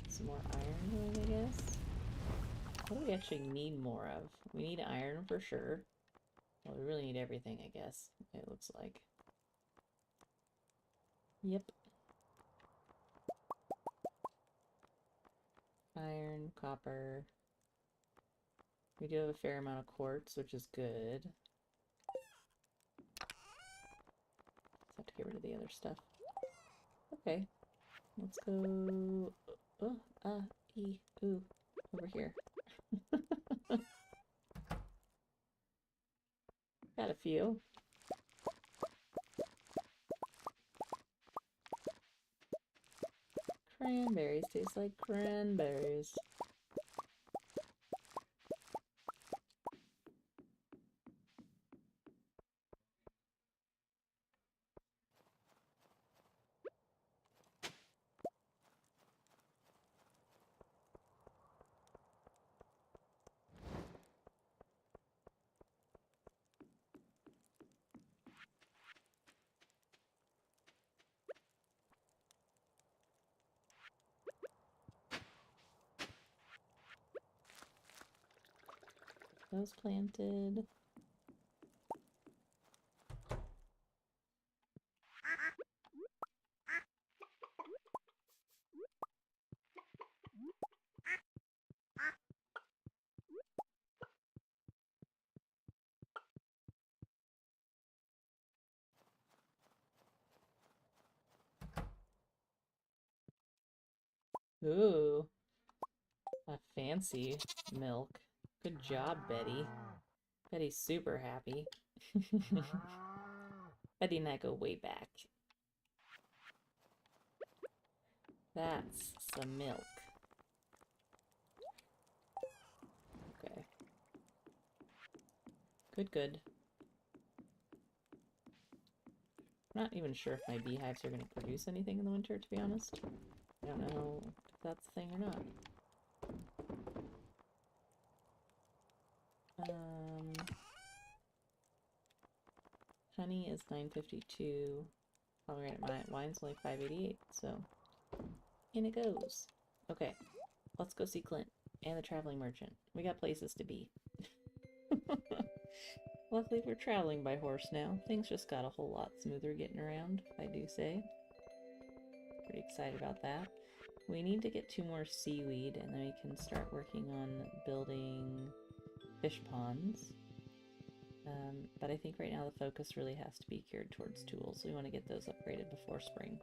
Some more iron going, I guess. What do we actually need more of? We need iron for sure. Well, we really need everything, I guess, it looks like. Yep. some copper. We do have a fair amount of quartz, which is good. Just have to get rid of the other stuff. Okay, let's go. Ooh, over here. Got a few. Cranberries taste like cranberries. Those planted. Ooh, a fancy milk. Good job, Betty. Betty's super happy. Betty and I go way back. That's some milk. Okay. Good. I'm not even sure if my beehives are going to produce anything in the winter, to be honest. I don't know if that's the thing or not. Honey is 9.52. Pomegranate wine's only 5.88, so in it goes. Okay, let's go see Clint and the traveling merchant. We got places to be. Luckily we're traveling by horse now. Things just got a whole lot smoother getting around, if I do say. Pretty excited about that. We need to get 2 more seaweed, and then we can start working on building fish ponds. But I think right now the focus really has to be geared towards tools. We want to get those upgraded before spring.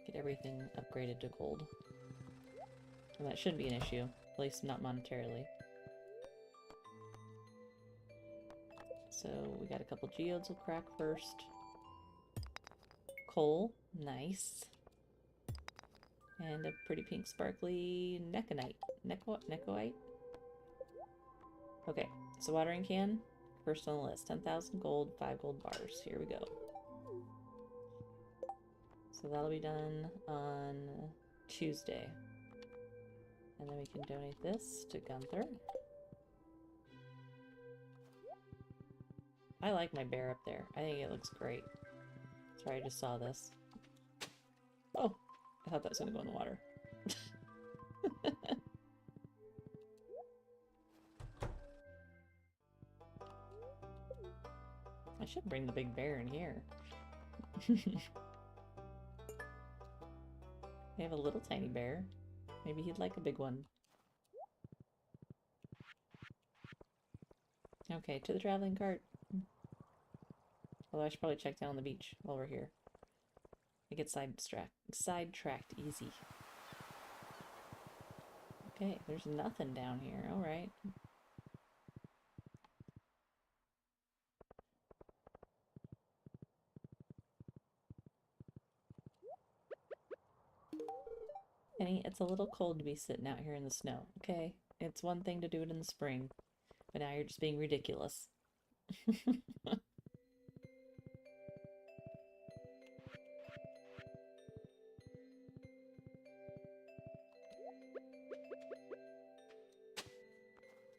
Get everything upgraded to gold. And that shouldn't be an issue, at least not monetarily. So we got a couple geodes we'll crack first. Coal, nice. And a pretty pink sparkly neconite. Necoite? Okay, so watering can, first on the list. 10,000 gold, 5 gold bars. Here we go. So that'll be done on Tuesday. And then we can donate this to Gunther. I like my bear up there. I think it looks great. Sorry, I just saw this. Oh, I thought that was going to go in the water. I should bring the big bear in here. They have a little tiny bear. Maybe he'd like a big one. Okay, to the traveling cart. Although I should probably check down on the beach while we're here. I get sidetracked easy. Okay, there's nothing down here. Alright. Penny, it's a little cold to be sitting out here in the snow, okay? It's one thing to do it in the spring, but now you're just being ridiculous.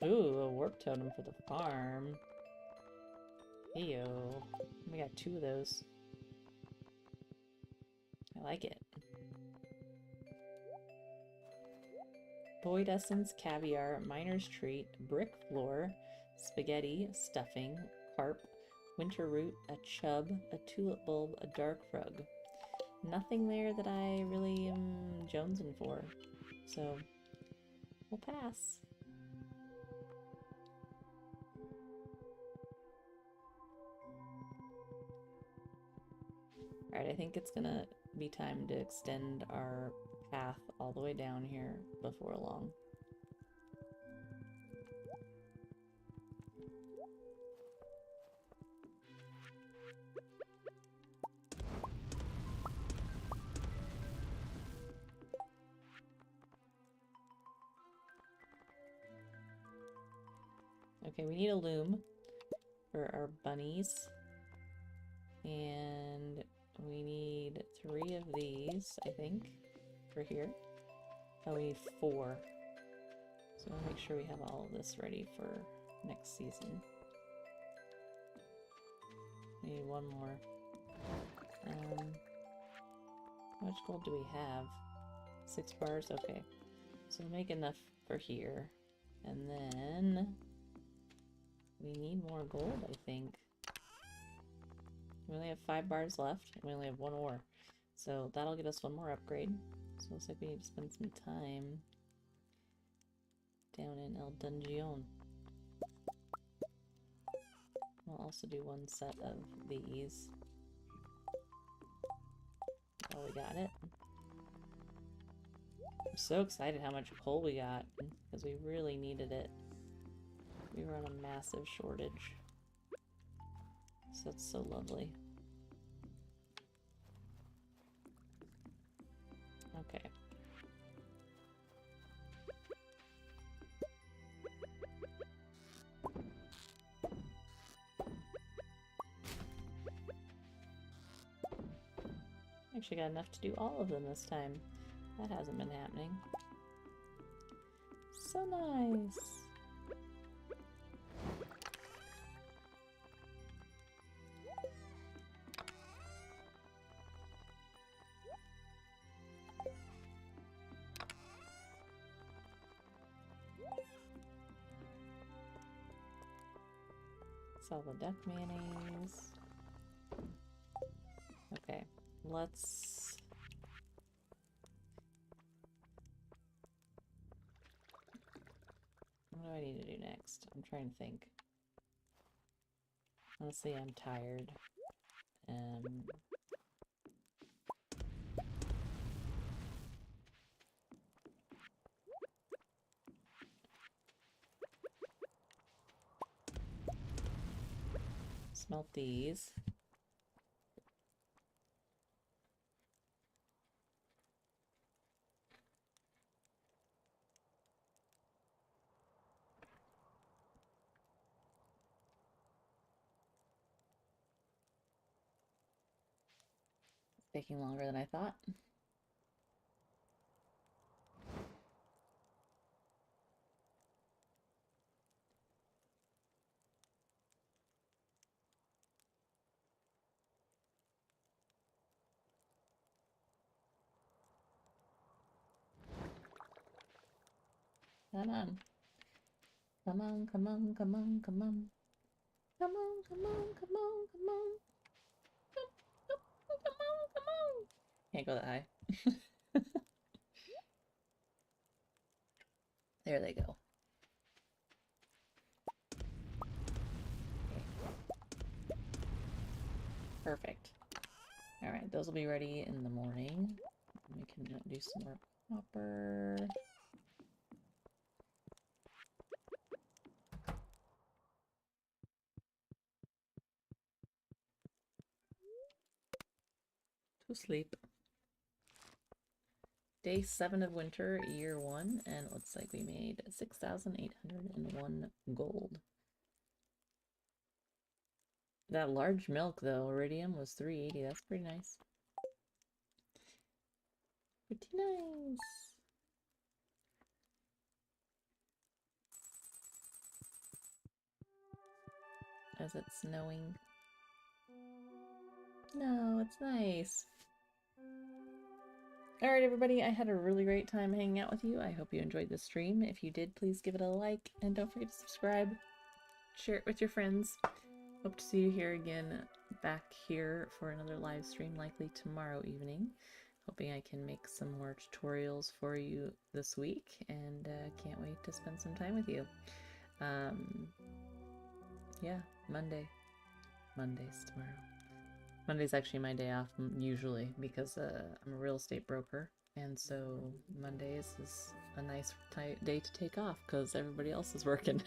Ooh, a warp totem for the farm. Eyo. We got 2 of those. I like it. Void essence, caviar, miner's treat, brick floor, spaghetti, stuffing, carp, winter root, a chub, a tulip bulb, a dark rug. Nothing there that I really am jonesing for. So we'll pass. Alright, I think it's gonna be time to extend our path all the way down here before long. Okay, we need a loom for our bunnies. And we need 3 of these, I think, for here. Oh, we need 4. So I'll make sure we have all of this ready for next season. We need 1 more. How much gold do we have? 6 bars? Okay. So we'll make enough for here. And then we need more gold, I think. We only have 5 bars left, and we only have 1 ore. So that'll get us 1 more upgrade. So it looks like we need to spend some time down in El Dungeon. We'll also do 1 set of these. Oh, we got it. I'm so excited how much coal we got, because we really needed it. We were on a massive shortage. So it's so lovely. Okay. Actually got enough to do all of them this time. That hasn't been happening. So nice! Sell the duck mayonnaise. Okay, let's... What do I need to do next? I'm trying to think. Honestly, I'm tired. Smelt these. It's taking longer than I thought. Come on. Come on, come on, come on, come on. Come on, come on, come on, come on. Come on, come on. Can't go that high. There they go. Okay. Perfect. Alright, those will be ready in the morning. We can do some more copper. To sleep. Day 7 of winter, year 1, and it looks like we made 6,801 gold. That large milk, though, iridium, was 380. That's pretty nice. Pretty nice. Is it snowing? No, it's nice. Alright, everybody, I had a really great time hanging out with you. I hope you enjoyed the stream. If you did, please give it a like, and don't forget to subscribe. Share it with your friends. Hope to see you here again, back here for another live stream, likely tomorrow evening. hoping I can make some more tutorials for you this week, and can't wait to spend some time with you. Yeah, Monday's tomorrow. Monday's actually my day off usually because I'm a real estate broker, and so Mondays is a nice day to take off because everybody else is working,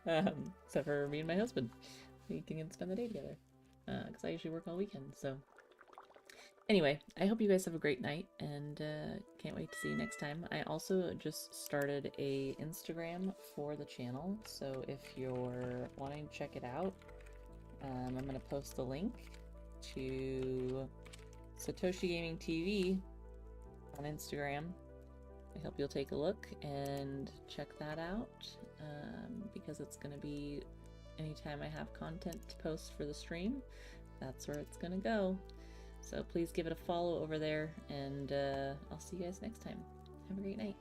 except for me and my husband. We can spend the day together because I usually work all weekend. So anyway, I hope you guys have a great night, and can't wait to see you next time. I also just started a Instagram for the channel, so if you're wanting to check it out, I'm going to post the link to Satoshi Gaming TV on Instagram. I hope you'll take a look and check that out, because it's going to be anytime I have content to post for the stream, that's where it's going to go. So please give it a follow over there, and I'll see you guys next time. Have a great night.